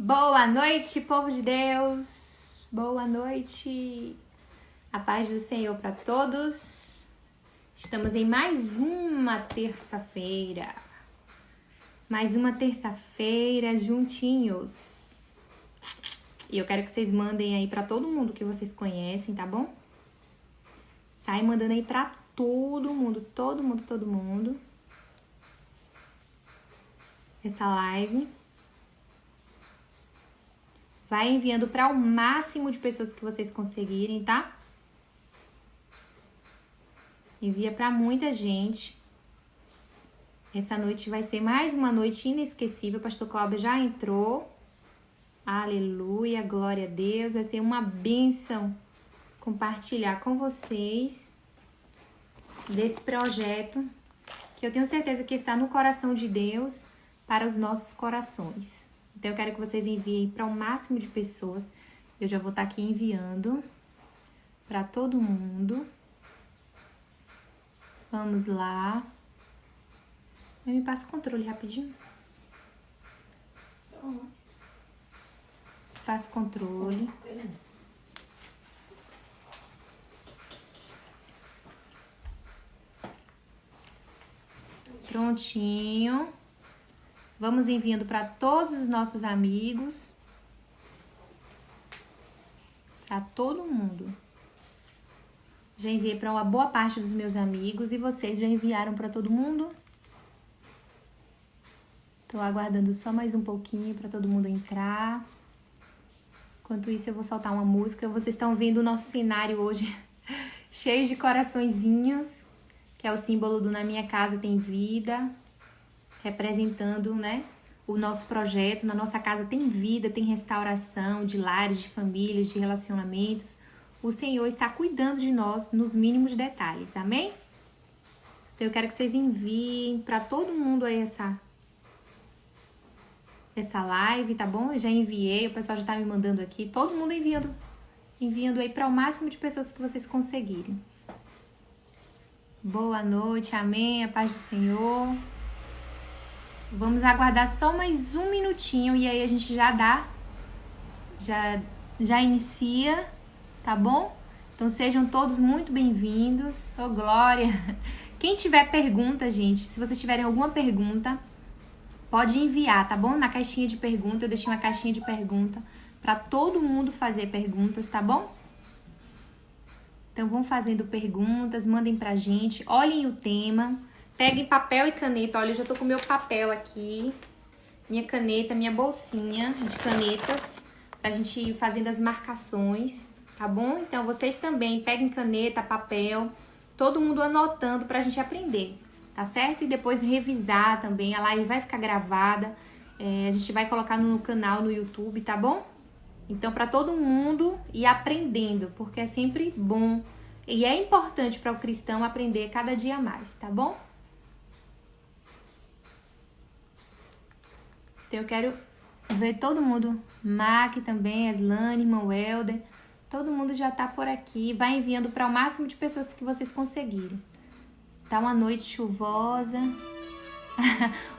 Boa noite, povo de Deus. Boa noite. A paz do Senhor para todos. Estamos em mais uma terça-feira. Mais uma terça-feira juntinhos. E eu quero que vocês mandem aí para todo mundo que vocês conhecem, tá bom? Sai mandando aí para todo mundo. Essa live. Vai enviando para o máximo de pessoas que vocês conseguirem, tá? Envia para muita gente. Essa noite vai ser mais uma noite inesquecível. O pastor Cláudio já entrou. Aleluia, glória a Deus. Vai ser uma bênção compartilhar com vocês desse projeto que eu tenho certeza que está no coração de Deus para os nossos corações. Então, eu quero que vocês enviem para o máximo de pessoas. Eu já vou estar aqui enviando para todo mundo. Vamos lá. Me passa o controle rapidinho. Passa o controle. Prontinho. Vamos enviando para todos os nossos amigos. Para todo mundo. Já enviei para uma boa parte dos meus amigos. E vocês já enviaram para todo mundo? Estou aguardando só mais um pouquinho para todo mundo entrar. Enquanto isso, eu vou soltar uma música. Vocês estão vendo o nosso cenário hoje cheio de coraçõezinhos, que é o símbolo do Na Minha Casa Tem Vida. Representando, né, o nosso projeto. Na nossa casa tem vida, tem restauração de lares, de famílias, de relacionamentos. O Senhor está cuidando de nós nos mínimos detalhes, amém? Então eu quero que vocês enviem para todo mundo aí essa live, tá bom? Eu já enviei, o pessoal já tá me mandando aqui. Todo mundo enviando aí para o máximo de pessoas que vocês conseguirem. Boa noite, amém, a paz do Senhor. Vamos aguardar só mais um minutinho e aí a gente já inicia, tá bom? Então sejam todos muito bem-vindos. Ô, glória! Quem tiver pergunta, gente, se vocês tiverem alguma pergunta, pode enviar, tá bom? Na caixinha de pergunta, eu deixei uma caixinha de pergunta para todo mundo fazer perguntas, tá bom? Então vão fazendo perguntas, mandem pra gente, olhem o tema. Peguem papel e caneta. Olha, eu já tô com o meu papel aqui. Minha caneta, minha bolsinha de canetas. Pra gente ir fazendo as marcações, tá bom? Então, vocês também peguem caneta, papel. Todo mundo anotando pra gente aprender, tá certo? E depois revisar também. A live vai ficar gravada. A gente vai colocar no canal no YouTube, tá bom? Então, pra todo mundo ir aprendendo. Porque é sempre bom. E é importante para o cristão aprender cada dia mais, tá bom? Então eu quero ver todo mundo, Mac também, Aslane, irmão Helder, todo mundo já tá por aqui, vai enviando para o máximo de pessoas que vocês conseguirem. Tá uma noite chuvosa.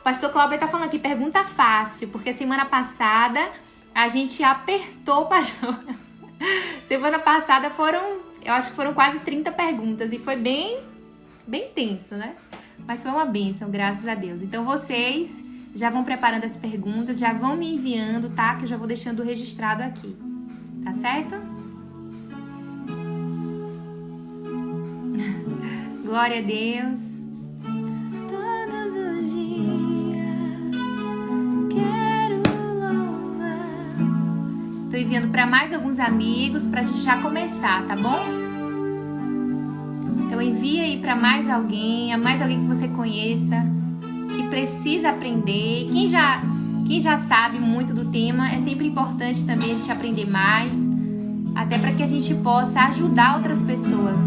O pastor Cláudio tá falando aqui, pergunta fácil, porque semana passada a gente apertou o pastor. Semana passada eu acho que foram quase 30 perguntas e foi bem tenso, né? Mas foi uma bênção, graças a Deus. Então vocês já vão preparando as perguntas, já vão me enviando, tá? Que eu já vou deixando registrado aqui. Tá certo? Glória a Deus. Todos os dias quero louvar. Tô enviando para mais alguns amigos pra gente já começar, tá bom? Então envia aí para mais alguém, a mais alguém que você conheça, que precisa aprender. Quem já sabe muito do tema, é sempre importante também a gente aprender mais, até para que a gente possa ajudar outras pessoas.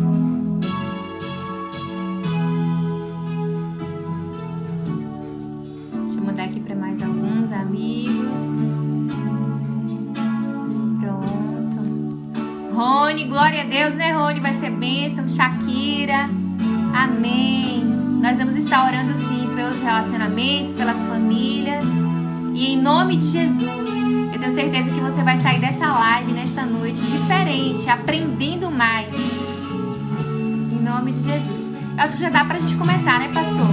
Deixa eu mandar aqui para mais alguns amigos. Pronto. Rony, glória a Deus, né, Rony? Vai ser bênção. Shakira, amém. Nós vamos estar orando sim pelos relacionamentos, pelas famílias. E em nome de Jesus, Eu tenho certeza que você vai sair dessa live nesta noite diferente, aprendendo mais. Em nome de Jesus. Eu acho que já dá pra gente começar, né, pastor?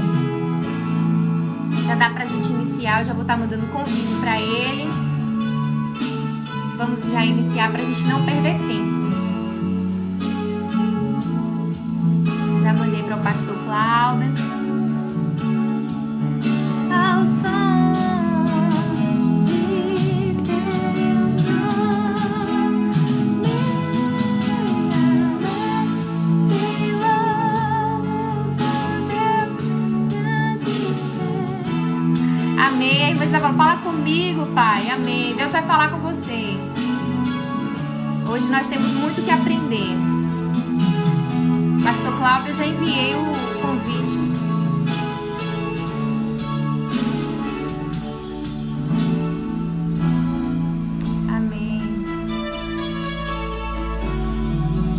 Já dá pra gente iniciar. Eu já vou estar mandando convite pra ele. Vamos já iniciar pra gente não perder tempo. Já mandei para o pastor Cláudio. Ao som de teu nome, te louvo, Deus, grande ser. Amém. Você vai falar comigo, Pai. Amém. Deus vai falar com você. Hoje nós temos muito que aprender. Pastor Cláudio, eu já enviei o convite. Amém.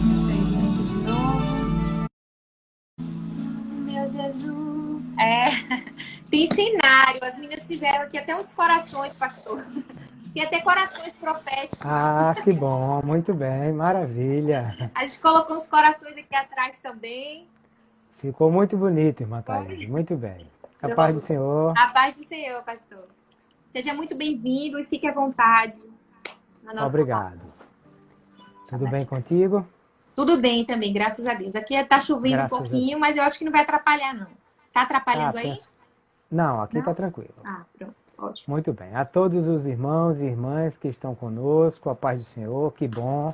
Deixa eu ir aqui de novo. Meu Jesus. Tem cenário. As meninas fizeram aqui até uns corações, pastor. Tem até corações proféticos. Ah, que bom, muito bem, maravilha. A gente colocou uns corações aqui atrás também. Ficou muito bonito, irmã Thaís, muito bem. A paz do Senhor. A paz do Senhor, pastor. Seja muito bem-vindo e fique à vontade. Na nossa Obrigado. Tudo bem contigo? Tudo bem também, graças a Deus. Aqui tá chovendo Graças um pouquinho, mas eu acho que não vai atrapalhar, não. Tá atrapalhando aí? Não, aqui Não? tá tranquilo. Ah, pronto. Ótimo. Muito bem. A todos os irmãos e irmãs que estão conosco, a paz do Senhor, que bom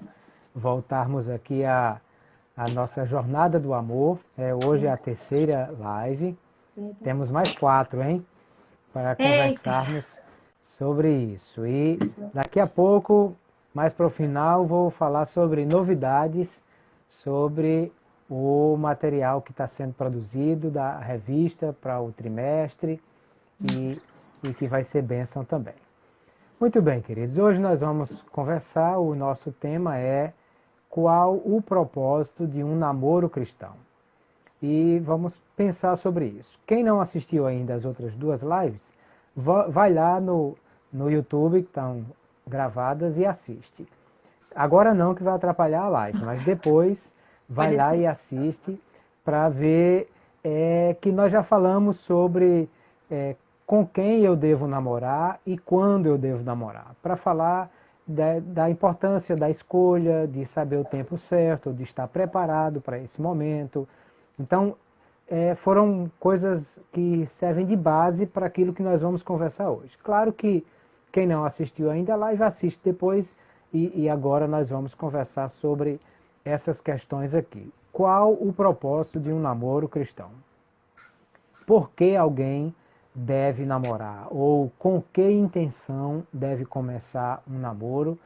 voltarmos aqui a nossa jornada do amor. Hoje é a terceira live. Temos mais 4, hein? Para conversarmos sobre isso. E daqui a pouco, mais para o final, vou falar sobre novidades, sobre o material que está sendo produzido da revista para o trimestre e que vai ser bênção também. Muito bem, queridos. Hoje nós vamos conversar, o nosso tema é qual o propósito de um namoro cristão. E vamos pensar sobre isso. Quem não assistiu ainda às outras 2 lives, vai lá no YouTube, que estão gravadas, e assiste. Agora não, que vai atrapalhar a live, mas depois vai lá e assiste para ver que nós já falamos sobre com quem eu devo namorar e quando eu devo namorar. Para falar da importância da escolha, de saber o tempo certo, de estar preparado para esse momento. Então, foram coisas que servem de base para aquilo que nós vamos conversar hoje. Claro que quem não assistiu ainda a live, assiste depois e agora nós vamos conversar sobre essas questões aqui. Qual o propósito de um namoro cristão? Por que alguém deve namorar? Ou com que intenção deve começar um namoro?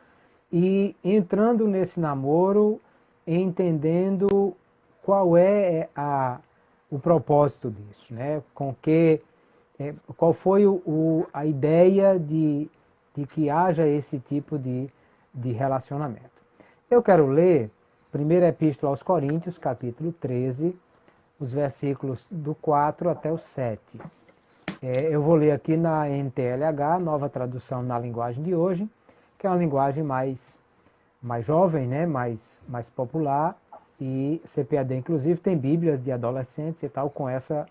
E entrando nesse namoro, entendendo qual é o propósito disso, né? Qual foi a ideia de que haja esse tipo de relacionamento. Eu quero ler 1ª Epístola aos Coríntios, capítulo 13, os versículos do 4 até o 7. Eu vou ler aqui na NTLH, nova tradução na linguagem de hoje, que é uma linguagem mais jovem, né? mais popular, e CPAD, inclusive, tem bíblias de adolescentes e tal com essa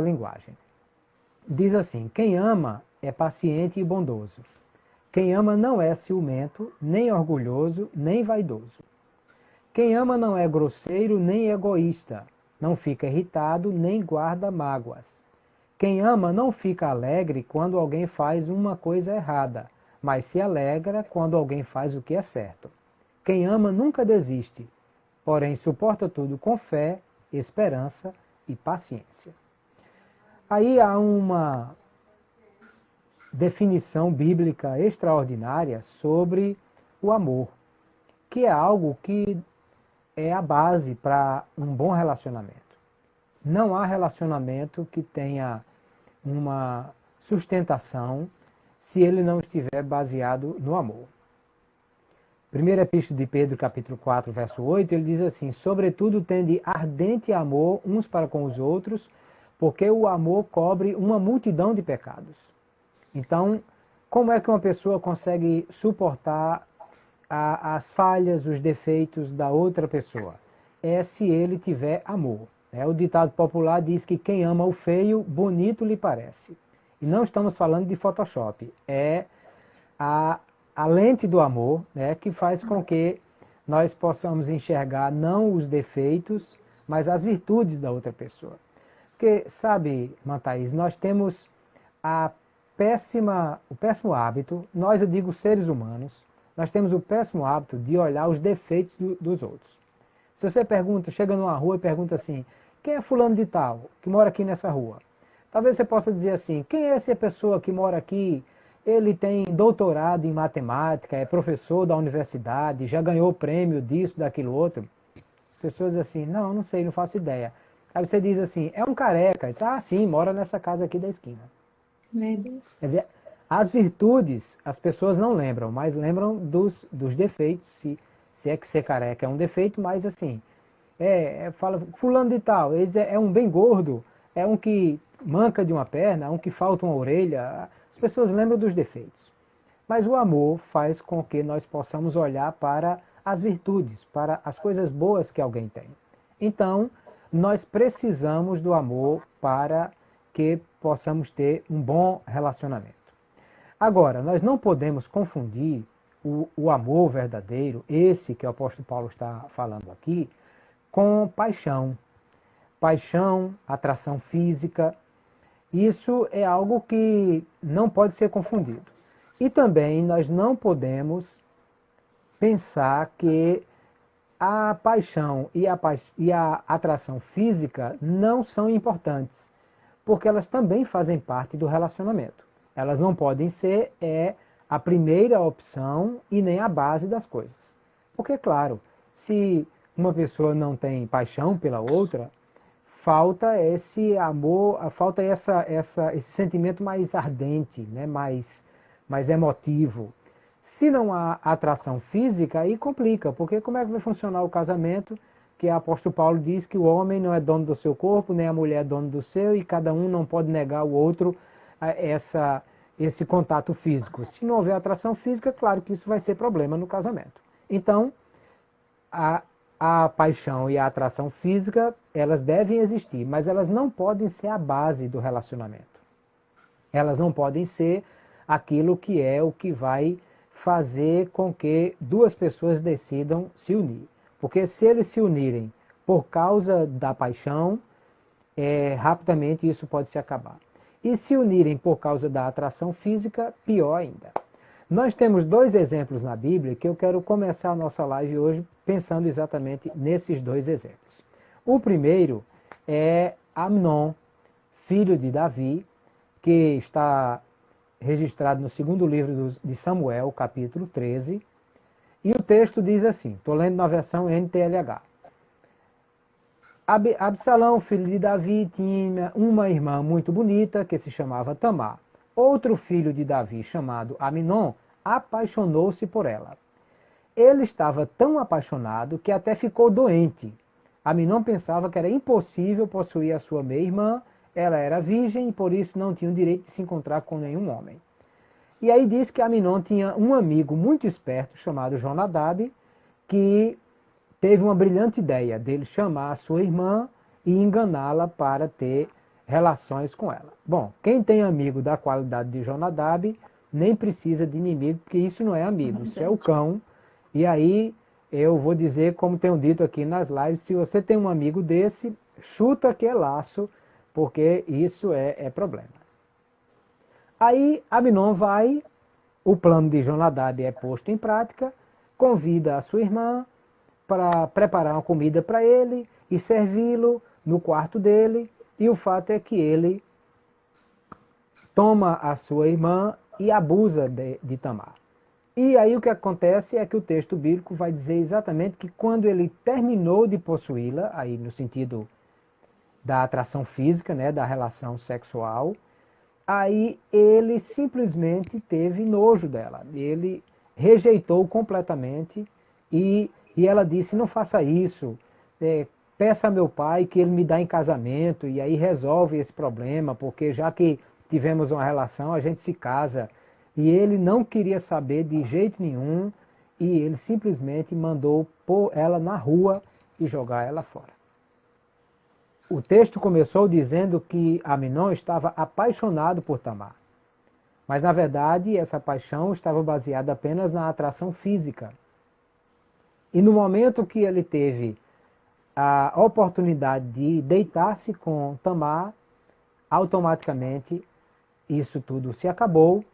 linguagem. Diz assim: quem ama é paciente e bondoso. Quem ama não é ciumento, nem orgulhoso, nem vaidoso. Quem ama não é grosseiro, nem egoísta, não fica irritado, nem guarda mágoas. Quem ama não fica alegre quando alguém faz uma coisa errada, mas se alegra quando alguém faz o que é certo. Quem ama nunca desiste, porém suporta tudo com fé, esperança e paciência. Aí há uma definição bíblica extraordinária sobre o amor, que é algo que é a base para um bom relacionamento. Não há relacionamento que tenha uma sustentação se ele não estiver baseado no amor. 1ª Epístola de Pedro, capítulo 4, verso 8, ele diz assim: sobretudo tende ardente amor uns para com os outros, porque o amor cobre uma multidão de pecados. Então, Como é que uma pessoa consegue suportar as falhas, os defeitos da outra pessoa? É se ele tiver amor. O ditado popular diz que quem ama o feio, bonito lhe parece. E não estamos falando de Photoshop. É a lente do amor, que faz com que nós possamos enxergar não os defeitos, mas as virtudes da outra pessoa. Porque, sabe, Thaís, nós temos o péssimo hábito, eu digo seres humanos, nós temos o péssimo hábito de olhar os defeitos dos outros. Se você chega numa rua e pergunta assim, quem é fulano de tal, que mora aqui nessa rua? Talvez você possa dizer assim, quem é essa pessoa que mora aqui? Ele tem doutorado em matemática, é professor da universidade, já ganhou prêmio disso, daquilo outro. As pessoas dizem assim, não sei, não faço ideia. Aí você diz assim, é um careca. Diz, sim, mora nessa casa aqui da esquina. Verdade. Quer dizer, as virtudes as pessoas não lembram, mas lembram dos defeitos, se é que ser careca é um defeito, mas assim, fala, fulano de tal, é um bem gordo, é um que manca de uma perna, é um que falta uma orelha. As pessoas lembram dos defeitos. Mas o amor faz com que nós possamos olhar para as virtudes, para as coisas boas que alguém tem. Então, nós precisamos do amor para que possamos ter um bom relacionamento. Agora, nós não podemos confundir o amor verdadeiro, esse que o apóstolo Paulo está falando aqui, com paixão. Paixão, atração física, isso é algo que não pode ser confundido. E também nós não podemos pensar que a paixão e a atração física não são importantes, porque elas também fazem parte do relacionamento. Elas não podem ser a primeira opção e nem a base das coisas. Porque, claro, se uma pessoa não tem paixão pela outra, falta esse amor, falta esse sentimento mais ardente, mais emotivo. Se não há atração física, aí complica, porque como é que vai funcionar o casamento, que o apóstolo Paulo diz que o homem não é dono do seu corpo, nem a mulher é dono do seu, e cada um não pode negar ao outro esse contato físico. Se não houver atração física, claro que isso vai ser problema no casamento. Então, a paixão e a atração física, elas devem existir, mas elas não podem ser a base do relacionamento. Elas não podem ser aquilo que é o que vai fazer com que duas pessoas decidam se unir. Porque se eles se unirem por causa da paixão, rapidamente isso pode se acabar. E se unirem por causa da atração física, pior ainda. Nós temos dois exemplos na Bíblia que eu quero começar a nossa live hoje pensando exatamente nesses dois exemplos. O primeiro é Amnon, filho de Davi, que está registrado no segundo livro de Samuel, capítulo 13. E o texto diz assim, estou lendo na versão NTLH. Absalão, filho de Davi, tinha uma irmã muito bonita que se chamava Tamar. Outro filho de Davi, chamado Aminon, apaixonou-se por ela. Ele estava tão apaixonado que até ficou doente. Aminon pensava que era impossível possuir a sua meia-irmã, ela era virgem e por isso não tinha o direito de se encontrar com nenhum homem. E aí diz que Aminon tinha um amigo muito esperto chamado Jonadab, que teve uma brilhante ideia dele chamar a sua irmã e enganá-la para ter relações com ela. Bom, quem tem amigo da qualidade de Jonadab nem precisa de inimigo, porque isso não é amigo, isso é o cão. E aí eu vou dizer, como tenho dito aqui nas lives, se você tem um amigo desse, chuta que é laço, porque isso é problema. Aí Aminon vai, o plano de Jonadab é posto em prática, convida a sua irmã para preparar uma comida para ele e servi-lo no quarto dele, e o fato é que ele toma a sua irmã e abusa de Tamar. E aí o que acontece é que o texto bíblico vai dizer exatamente que quando ele terminou de possuí-la, aí no sentido da atração física, da relação sexual, aí ele simplesmente teve nojo dela. Ele rejeitou completamente e ela disse, não faça isso, peça a meu pai que ele me dá em casamento e aí resolve esse problema, porque já que tivemos uma relação, a gente se casa. E ele não queria saber de jeito nenhum, e ele simplesmente mandou pôr ela na rua e jogar ela fora. O texto começou dizendo que Amnon estava apaixonado por Tamar. Mas, na verdade, essa paixão estava baseada apenas na atração física. E no momento que ele teve a oportunidade de deitar-se com Tamar, automaticamente isso tudo se acabou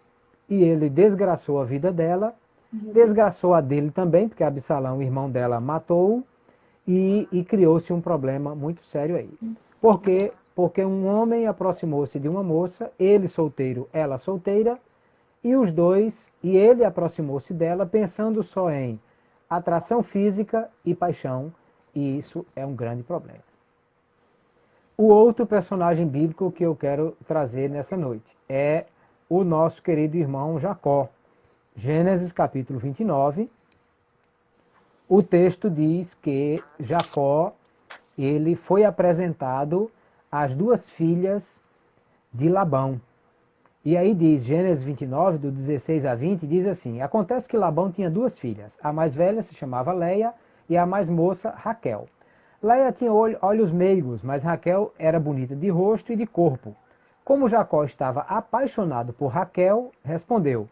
e ele desgraçou a vida dela, desgraçou a dele também, porque Absalão, o irmão dela, matou-o, e criou-se um problema muito sério aí. Por quê? Porque um homem aproximou-se de uma moça, ele solteiro, ela solteira, e os dois, e ele aproximou-se dela pensando só em atração física e paixão, e isso é um grande problema. O outro personagem bíblico que eu quero trazer nessa noite é o nosso querido irmão Jacó. Gênesis capítulo 29, o texto diz que Jacó, ele foi apresentado às duas filhas de Labão. E aí diz, Gênesis 29, do 16 a 20, diz assim: acontece que Labão tinha duas filhas. A mais velha se chamava Leia e a mais moça Raquel. Leia tinha olhos meigos, mas Raquel era bonita de rosto e de corpo. Como Jacó estava apaixonado por Raquel, respondeu: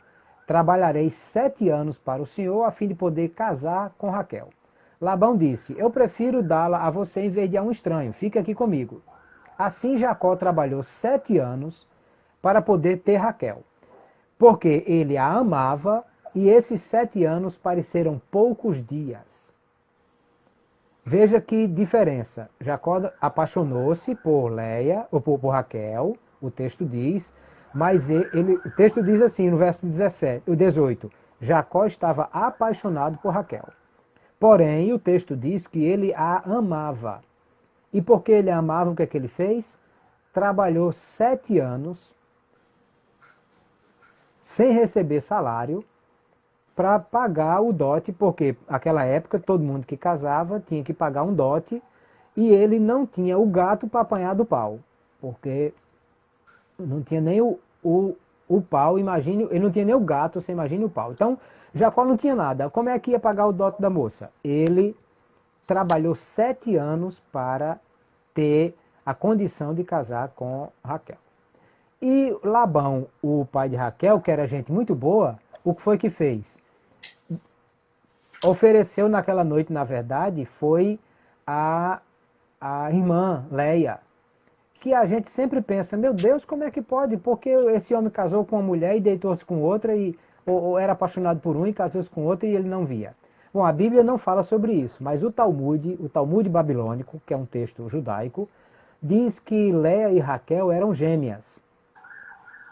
trabalharei 7 anos para o senhor a fim de poder casar com Raquel. Labão disse: eu prefiro dá-la a você em vez de a um estranho, fica aqui comigo. Assim Jacó trabalhou 7 anos para poder ter Raquel, porque ele a amava, e esses 7 anos pareceram poucos dias. Veja que diferença. Jacó apaixonou-se por Leia, ou por Raquel, o texto diz, mas o texto diz assim, no verso 18, Jacó estava apaixonado por Raquel. Porém, o texto diz que ele a amava. E porque ele a amava, o que é que ele fez? Trabalhou 7 anos sem receber salário para pagar o dote, porque naquela época todo mundo que casava tinha que pagar um dote, e ele não tinha o gato para apanhar do pau, porque não tinha nem o pau, imagine, ele não tinha nem o gato, você imagine o pau. Então, Jacó não tinha nada. Como é que ia pagar o dote da moça? Ele trabalhou 7 anos para ter a condição de casar com Raquel. E Labão, o pai de Raquel, que era gente muito boa, o que foi que fez? Ofereceu naquela noite, na verdade, foi a irmã Leia, que a gente sempre pensa, meu Deus, como é que pode? Porque esse homem casou com uma mulher e deitou-se com outra, ou era apaixonado por um e casou-se com outra e ele não via. Bom, a Bíblia não fala sobre isso, mas o Talmud babilônico, que é um texto judaico, diz que Leia e Raquel eram gêmeas.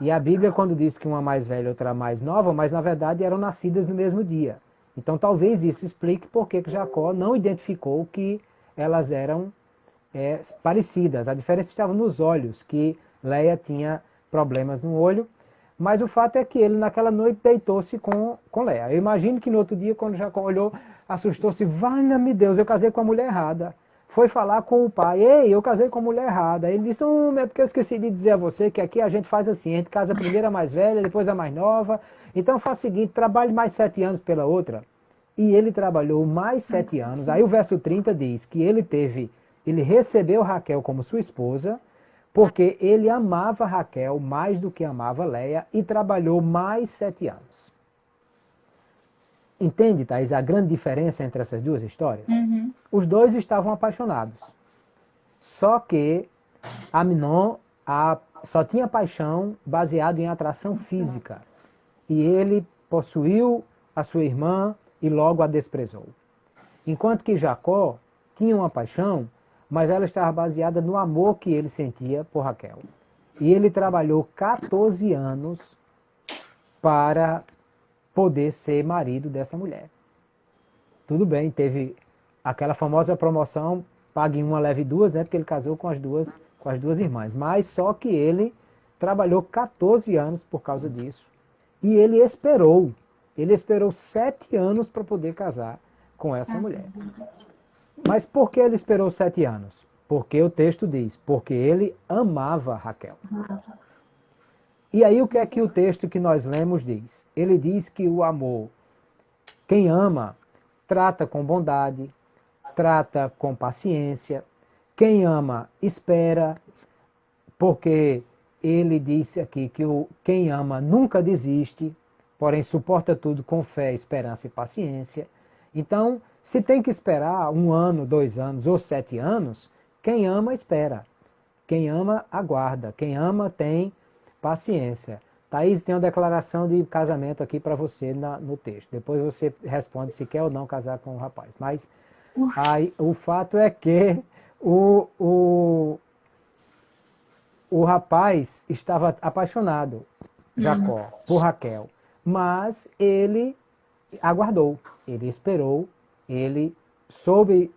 E a Bíblia, quando diz que uma mais velha e outra mais nova, mas na verdade eram nascidas no mesmo dia. Então talvez isso explique por que Jacó não identificou que elas eram parecidas. A diferença estava nos olhos, que Leia tinha problemas no olho, mas o fato é que ele naquela noite deitou-se com Leia. Eu imagino que no outro dia, quando Jacó olhou, assustou-se, valha-me Deus, eu casei com a mulher errada. Foi falar com o pai, ei, eu casei com a mulher errada. Ele disse, é porque eu esqueci de dizer a você que aqui a gente faz assim, a gente casa primeiro a mais velha, depois a mais nova. Então faz o seguinte, trabalhe mais 7 anos pela outra. E ele trabalhou mais 7 anos. Aí o verso 30 diz que ele recebeu Raquel como sua esposa, porque ele amava Raquel mais do que amava Leia e trabalhou mais 7 anos. Entende, Thaís, a grande diferença entre essas duas histórias? Uhum. Os dois estavam apaixonados. Só que Amnon só tinha paixão baseado em atração física. E ele possuiu a sua irmã e logo a desprezou. Enquanto que Jacó tinha uma paixão, mas ela estava baseada no amor que ele sentia por Raquel. E ele trabalhou 14 anos para poder ser marido dessa mulher. Tudo bem, teve aquela famosa promoção, pague uma, leve duas, né, porque ele casou com as duas irmãs. Mas só que ele trabalhou 14 anos por causa disso. E ele esperou 7 anos para poder casar com essa mulher. Mas por que ele esperou 7 anos? Porque o texto diz, porque ele amava Raquel. E aí o que é que o texto que nós lemos diz? Ele diz que o amor, quem ama, trata com bondade, trata com paciência. Quem ama, espera, porque ele disse aqui que quem ama nunca desiste, porém suporta tudo com fé, esperança e paciência. Então, se tem que esperar 1 ano, 2 anos ou 7 anos, quem ama, espera. Quem ama, aguarda. Quem ama, tem paciência. Thaís, tem uma declaração de casamento aqui para você no texto. Depois você responde se quer ou não casar com o rapaz. Mas aí, o fato é que o rapaz estava apaixonado, Jacó, por Raquel. Mas ele aguardou, ele esperou, ele soube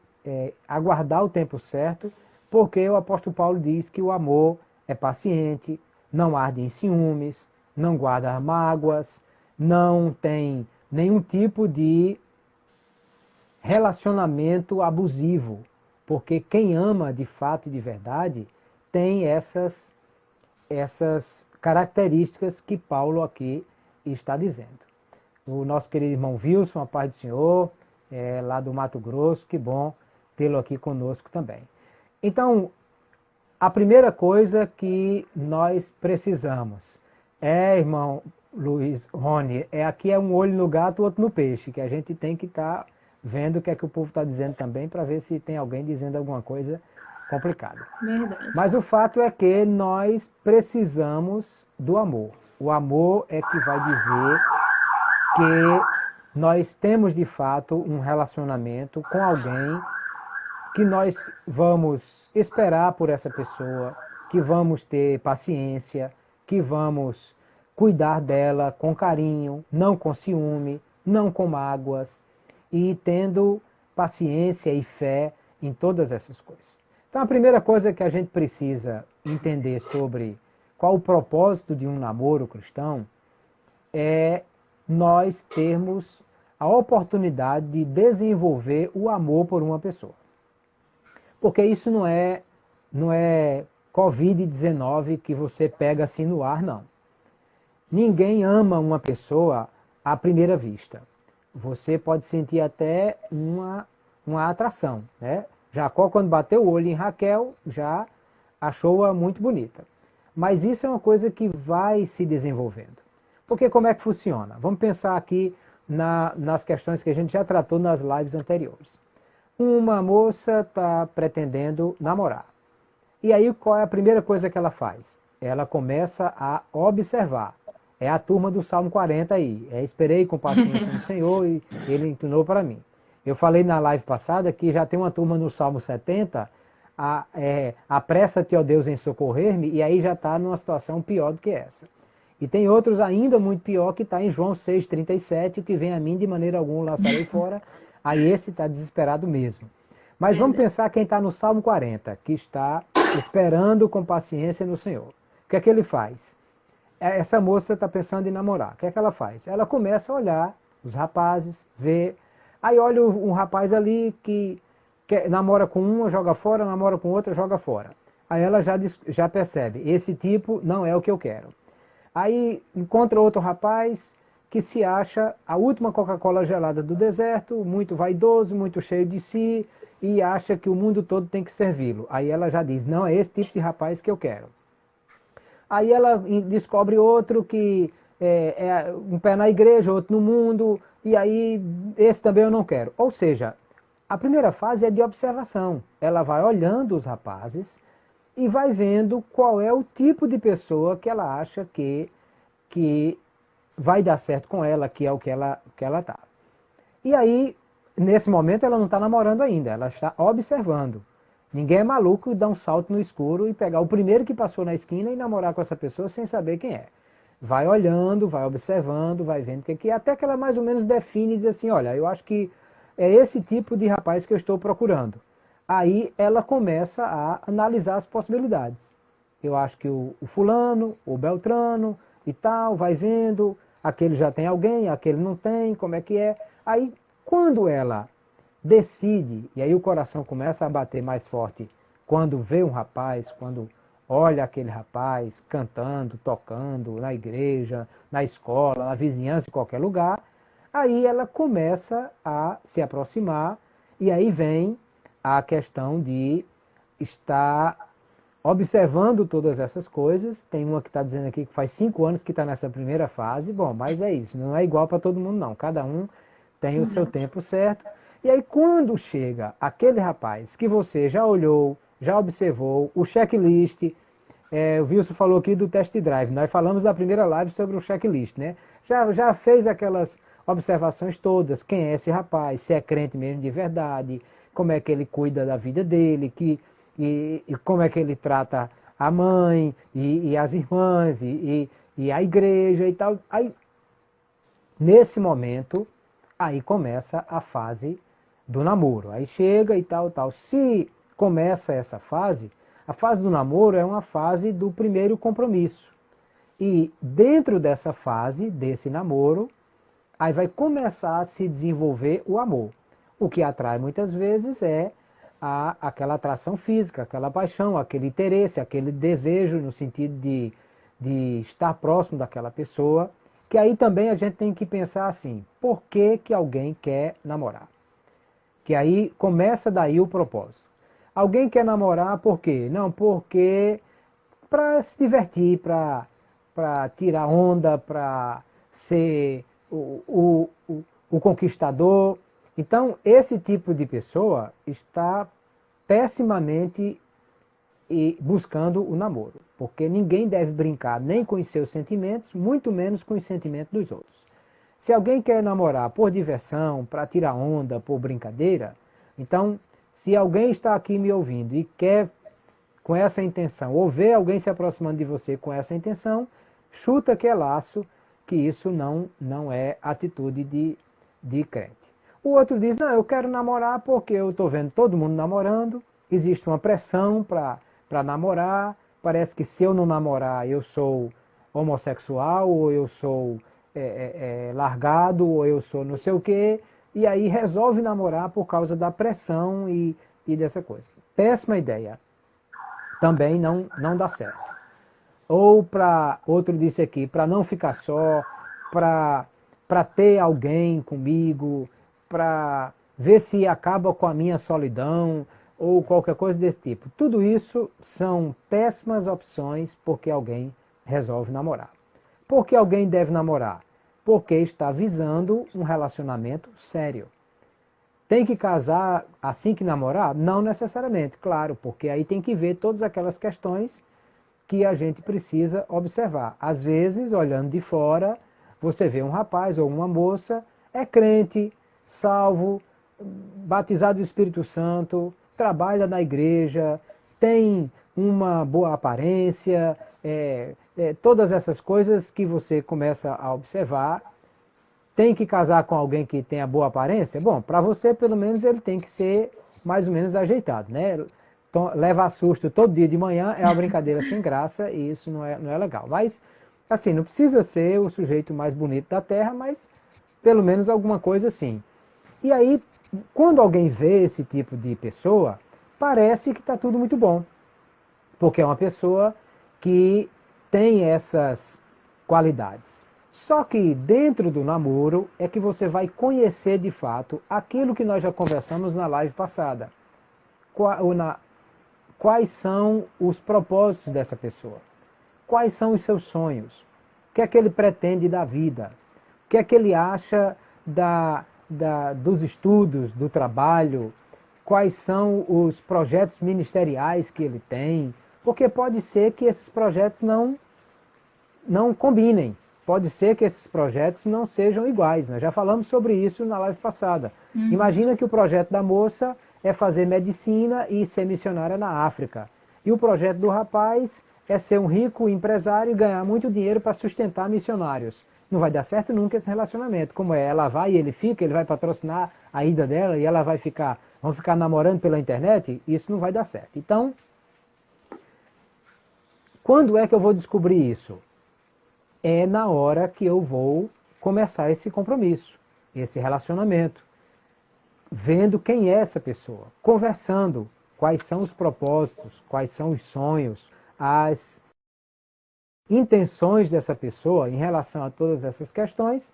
aguardar o tempo certo, porque o apóstolo Paulo diz que o amor é paciente, não arde em ciúmes, não guarda mágoas, não tem nenhum tipo de relacionamento abusivo, porque quem ama de fato e de verdade tem essas características que Paulo aqui está dizendo. O nosso querido irmão Wilson, a paz do Senhor, lá do Mato Grosso, que bom tê-lo aqui conosco também. Então, a primeira coisa que nós precisamos irmão Luiz Rony, aqui é um olho no gato, outro no peixe, que a gente tem que estar vendo o que é que o povo está dizendo também, para ver se tem alguém dizendo alguma coisa complicada. Verdade. Mas o fato é que nós precisamos do amor. O amor é que vai dizer que nós temos de fato um relacionamento com alguém, que nós vamos esperar por essa pessoa, que vamos ter paciência, que vamos cuidar dela com carinho, não com ciúme, não com mágoas, e tendo paciência e fé em todas essas coisas. Então a primeira coisa que a gente precisa entender sobre qual o propósito de um namoro cristão é nós termos a oportunidade de desenvolver o amor por uma pessoa. Porque isso não é Covid-19 que você pega assim no ar, não. Ninguém ama uma pessoa à primeira vista. Você pode sentir até uma atração, né? Jacó, quando bateu o olho em Raquel, já achou-a muito bonita. Mas isso é uma coisa que vai se desenvolvendo. Porque como é que funciona? Vamos pensar aqui nas questões que a gente já tratou nas lives anteriores. Uma moça está pretendendo namorar. E aí qual é a primeira coisa que ela faz? Ela começa a observar. É a turma do Salmo 40 aí. Esperei com paciência no Senhor e Ele inclinou para mim. Eu falei na live passada que já tem uma turma no Salmo 70, apressa-te, ó Deus, em socorrer-me, e aí já está numa situação pior do que essa. E tem outros ainda muito pior que está em João 6,37, o que vem a mim de maneira alguma lançarei fora. Aí esse está desesperado mesmo. Mas vamos pensar quem está no Salmo 40, que está esperando com paciência no Senhor. O que é que ele faz? Essa moça está pensando em namorar. O que é que ela faz? Ela começa a olhar os rapazes, ver. Aí olha um rapaz ali que namora com uma, joga fora, namora com outra, joga fora. Aí ela já percebe, esse tipo não é o que eu quero. Aí encontra outro rapaz que se acha a última Coca-Cola gelada do deserto, muito vaidoso, muito cheio de si, e acha que o mundo todo tem que servi-lo. Aí ela já diz, não, é esse tipo de rapaz que eu quero. Aí ela descobre outro que é um pé na igreja, outro no mundo, e aí esse também eu não quero. Ou seja, a primeira fase é de observação. Ela vai olhando os rapazes e vai vendo qual é o tipo de pessoa que ela acha que vai dar certo com ela, que é o que ela está. E aí, nesse momento, ela não está namorando ainda, ela está observando. Ninguém é maluco e dá um salto no escuro e pegar o primeiro que passou na esquina e namorar com essa pessoa sem saber quem é. Vai olhando, vai observando, vai vendo o que é, até que ela mais ou menos define e diz assim, olha, eu acho que é esse tipo de rapaz que eu estou procurando. Aí ela começa a analisar as possibilidades. Eu acho que o fulano, o Beltrano e tal, vai vendo, aquele já tem alguém, aquele não tem, como é que é. Aí, quando ela decide, e aí o coração começa a bater mais forte, quando vê um rapaz, quando olha aquele rapaz cantando, tocando na igreja, na escola, na vizinhança, em qualquer lugar, aí ela começa a se aproximar e aí vem a questão de estar observando todas essas coisas. Tem uma que está dizendo aqui que faz 5 anos que está nessa primeira fase. Bom, mas é isso, não é igual para todo mundo não. Cada um tem o seu tempo certo. E aí quando chega aquele rapaz que você já olhou, já observou, o checklist, o Wilson falou aqui do test drive, nós falamos da primeira live sobre o checklist, né? Já fez aquelas observações todas, quem é esse rapaz, se é crente mesmo de verdade, como é que ele cuida da vida dele, e como é que ele trata a mãe, e as irmãs, e a igreja e tal. Aí, nesse momento, aí começa a fase do namoro. Aí chega e tal, tal. Se começa essa fase, a fase do namoro é uma fase do primeiro compromisso. E dentro dessa fase, desse namoro, aí vai começar a se desenvolver o amor. O que atrai muitas vezes é aquela atração física, aquela paixão, aquele interesse, aquele desejo no sentido de estar próximo daquela pessoa, que aí também a gente tem que pensar assim, por que que alguém quer namorar? Que aí começa daí o propósito. Alguém quer namorar por quê? Não, porque para se divertir, para tirar onda, para ser o conquistador. Então, esse tipo de pessoa está pessimamente buscando o namoro, porque ninguém deve brincar nem com os seus sentimentos, muito menos com os sentimentos dos outros. Se alguém quer namorar por diversão, para tirar onda, por brincadeira, então, se alguém está aqui me ouvindo e quer com essa intenção, ou vê alguém se aproximando de você com essa intenção, chuta que é laço, que isso não é atitude de crente. O outro diz, não, eu quero namorar porque eu estou vendo todo mundo namorando, existe uma pressão para namorar, parece que se eu não namorar eu sou homossexual, ou eu sou largado, ou eu sou não sei o quê, e aí resolve namorar por causa da pressão e dessa coisa. Péssima ideia. Também não dá certo. Ou para, outro disse aqui, para não ficar só, para ter alguém comigo, para ver se acaba com a minha solidão, ou qualquer coisa desse tipo. Tudo isso são péssimas opções porque alguém resolve namorar. Por que alguém deve namorar? Porque está visando um relacionamento sério. Tem que casar assim que namorar? Não necessariamente, claro, porque aí tem que ver todas aquelas questões que a gente precisa observar. Às vezes, olhando de fora, você vê um rapaz ou uma moça, é crente, salvo, batizado do Espírito Santo, trabalha na igreja, tem uma boa aparência, todas essas coisas que você começa a observar. Tem que casar com alguém que tenha boa aparência? Bom, para você, pelo menos, ele tem que ser mais ou menos ajeitado, né? Então, levar susto todo dia de manhã é uma brincadeira sem graça e isso não é legal. Mas, assim, não precisa ser o sujeito mais bonito da Terra, mas pelo menos alguma coisa assim. E aí, quando alguém vê esse tipo de pessoa, parece que está tudo muito bom. Porque é uma pessoa que tem essas qualidades. Só que dentro do namoro é que você vai conhecer de fato aquilo que nós já conversamos na live passada. Quais são os propósitos dessa pessoa? Quais são os seus sonhos? O que é que ele pretende da vida? O que é que ele acha dos estudos, do trabalho? Quais são os projetos ministeriais que ele tem? Porque pode ser que esses projetos não combinem. Pode ser que esses projetos não sejam iguais. Nós já falamos sobre isso na live passada. Imagina que o projeto da moça é fazer medicina e ser missionária na África. E o projeto do rapaz é ser um rico empresário e ganhar muito dinheiro para sustentar missionários. Não vai dar certo nunca esse relacionamento. Como ela vai e ele fica, ele vai patrocinar a ida dela e ela vão ficar namorando pela internet, isso não vai dar certo. Então, quando é que eu vou descobrir isso? É na hora que eu vou começar esse compromisso, esse relacionamento. Vendo quem é essa pessoa, conversando, quais são os propósitos, quais são os sonhos, as intenções dessa pessoa em relação a todas essas questões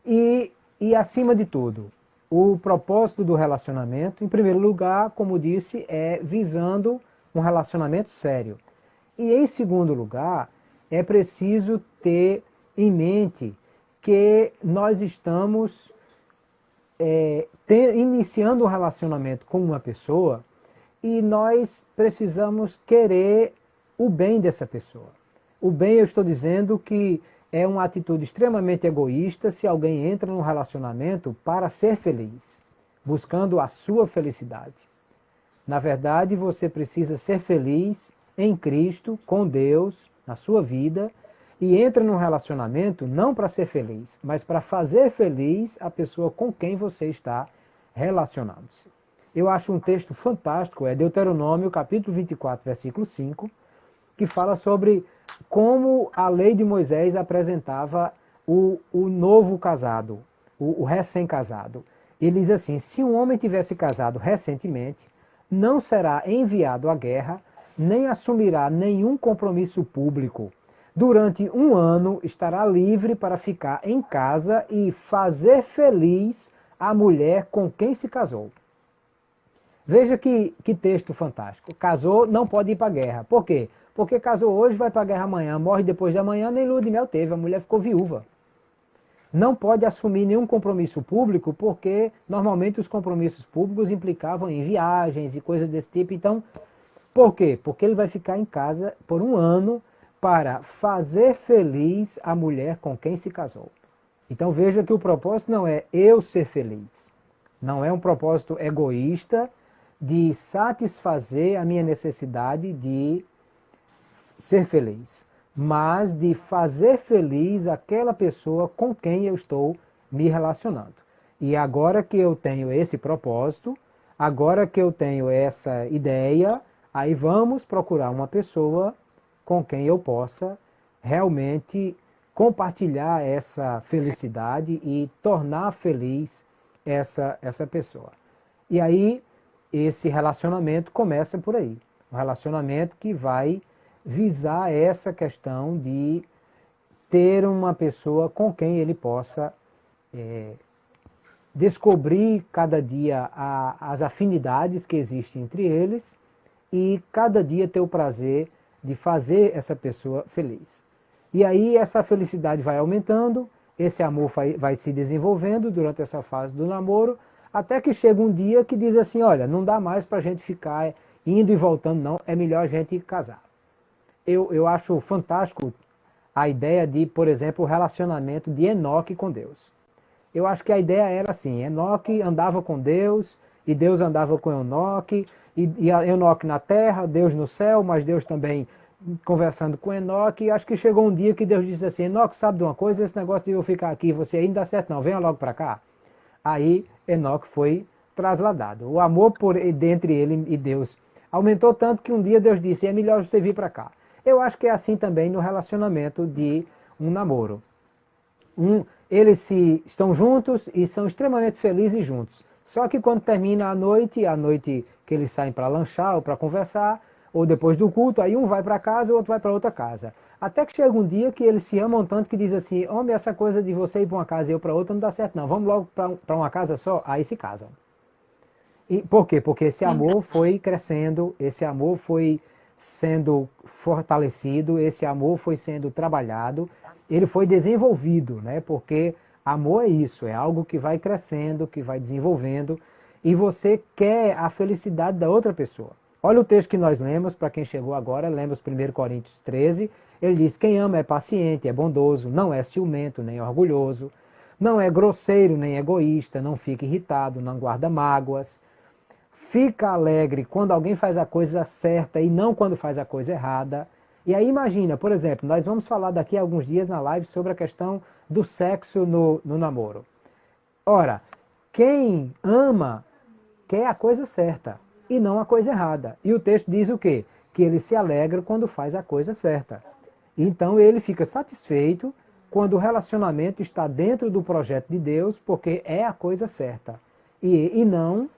e acima de tudo, o propósito do relacionamento, em primeiro lugar, como disse, é visando um relacionamento sério. E em segundo lugar, é preciso ter em mente que nós estamos iniciando um relacionamento com uma pessoa e nós precisamos querer o bem dessa pessoa. O bem, eu estou dizendo que é uma atitude extremamente egoísta se alguém entra num relacionamento para ser feliz, buscando a sua felicidade. Na verdade, você precisa ser feliz em Cristo, com Deus, na sua vida, e entra num relacionamento não para ser feliz, mas para fazer feliz a pessoa com quem você está relacionando-se. Eu acho um texto fantástico, é Deuteronômio, capítulo 24, versículo 5, que fala sobre como a lei de Moisés apresentava o novo casado, o recém-casado. Ele diz assim, se um homem tivesse casado recentemente, não será enviado à guerra, nem assumirá nenhum compromisso público. Durante um ano estará livre para ficar em casa e fazer feliz a mulher com quem se casou. Veja que texto fantástico. Casou, não pode ir para a guerra. Por quê? Porque casou hoje, vai para a guerra amanhã, morre depois de amanhã, nem lua de mel teve, a mulher ficou viúva. Não pode assumir nenhum compromisso público, porque normalmente os compromissos públicos implicavam em viagens e coisas desse tipo. Então, por quê? Porque ele vai ficar em casa por um ano para fazer feliz a mulher com quem se casou. Então veja que o propósito não é eu ser feliz. Não é um propósito egoísta de satisfazer a minha necessidade de ser feliz, mas de fazer feliz aquela pessoa com quem eu estou me relacionando. E agora que eu tenho esse propósito, agora que eu tenho essa ideia, aí vamos procurar uma pessoa com quem eu possa realmente compartilhar essa felicidade e tornar feliz essa pessoa. E aí esse relacionamento começa por aí. Um relacionamento que vai visar essa questão de ter uma pessoa com quem ele possa descobrir cada dia as afinidades que existem entre eles e cada dia ter o prazer de fazer essa pessoa feliz. E aí essa felicidade vai aumentando, esse amor vai se desenvolvendo durante essa fase do namoro, até que chega um dia que diz assim, olha, não dá mais para a gente ficar indo e voltando não, é melhor a gente casar. Eu acho fantástico a ideia de, por exemplo, o relacionamento de Enoque com Deus. Eu acho que a ideia era assim, Enoque andava com Deus, e Deus andava com Enoque, e Enoque na terra, Deus no céu, mas Deus também conversando com Enoque, e acho que chegou um dia que Deus disse assim, Enoque, sabe de uma coisa, esse negócio de eu ficar aqui, você aí não dá certo não, venha logo para cá. Aí Enoque foi trasladado. O amor entre ele e Deus aumentou tanto que um dia Deus disse, é melhor você vir para cá. Eu acho que é assim também no relacionamento de um namoro. Eles estão juntos e são extremamente felizes juntos. Só que quando termina a noite que eles saem para lanchar ou para conversar, ou depois do culto, aí um vai para casa, o outro vai para outra casa. Até que chega um dia que eles se amam tanto que diz assim, homem, essa coisa de você ir para uma casa e eu para outra não dá certo não, vamos logo para uma casa só, aí se casam. E por quê? Porque esse amor foi crescendo, esse amor foi sendo fortalecido, esse amor foi sendo trabalhado, ele foi desenvolvido, né? Porque amor é isso, é algo que vai crescendo, que vai desenvolvendo, e você quer a felicidade da outra pessoa. Olha o texto que nós lemos, para quem chegou agora, lemos 1 Coríntios 13, ele diz, quem ama é paciente, é bondoso, não é ciumento, nem orgulhoso, não é grosseiro, nem egoísta, não fica irritado, não guarda mágoas, fica alegre quando alguém faz a coisa certa e não quando faz a coisa errada. E aí imagina, por exemplo, nós vamos falar daqui a alguns dias na live sobre a questão do sexo no namoro. Ora, quem ama quer a coisa certa e não a coisa errada. E o texto diz o quê? Que ele se alegra quando faz a coisa certa. Então ele fica satisfeito quando o relacionamento está dentro do projeto de Deus, porque é a coisa certa. E não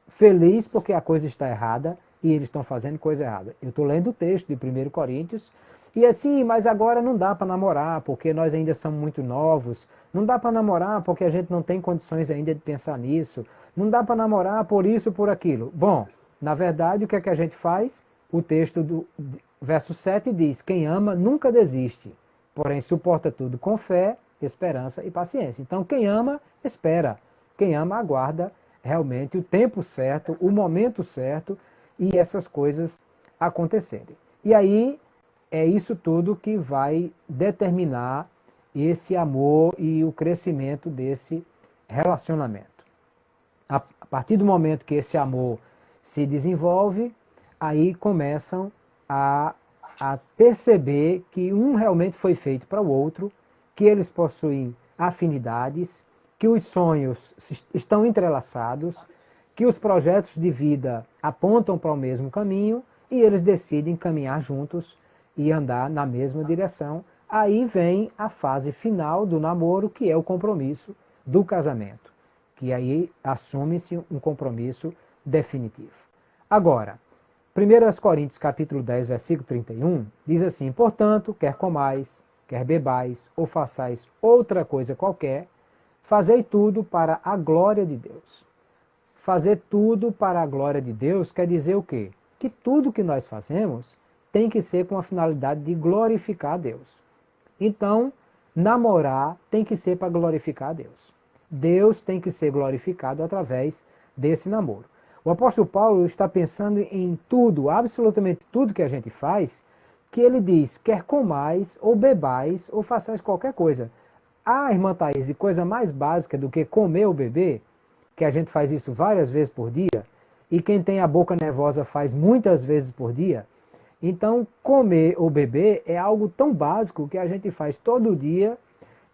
feliz porque a coisa está errada, e eles estão fazendo coisa errada. Eu estou lendo o texto de 1 Coríntios, e assim, mas agora não dá para namorar, porque nós ainda somos muito novos, não dá para namorar porque a gente não tem condições ainda de pensar nisso, não dá para namorar por isso, por aquilo. Bom, na verdade, o que é que a gente faz? O texto do verso 7 diz, quem ama nunca desiste, porém suporta tudo com fé, esperança e paciência. Então, quem ama, espera. Quem ama, aguarda realmente o tempo certo, o momento certo e essas coisas acontecerem. E aí, é isso tudo que vai determinar esse amor e o crescimento desse relacionamento. A partir do momento que esse amor se desenvolve, aí começam a perceber que um realmente foi feito para o outro, que eles possuem afinidades, que os sonhos estão entrelaçados, que os projetos de vida apontam para o mesmo caminho e eles decidem caminhar juntos e andar na mesma direção. Aí vem a fase final do namoro, que é o compromisso do casamento, que aí assume-se um compromisso definitivo. Agora, 1 Coríntios capítulo 10, versículo 31, diz assim, portanto, quer comais, quer bebais, ou façais outra coisa qualquer, fazei tudo para a glória de Deus. Fazer tudo para a glória de Deus quer dizer o quê? Que tudo que nós fazemos tem que ser com a finalidade de glorificar a Deus. Então, namorar tem que ser para glorificar a Deus. Deus tem que ser glorificado através desse namoro. O apóstolo Paulo está pensando em tudo, absolutamente tudo que a gente faz, que ele diz, quer comais, ou bebais, ou façais qualquer coisa. Ah, irmã Thaís, coisa mais básica do que comer ou beber, que a gente faz isso várias vezes por dia, e quem tem a boca nervosa faz muitas vezes por dia. Então, comer ou beber é algo tão básico que a gente faz todo dia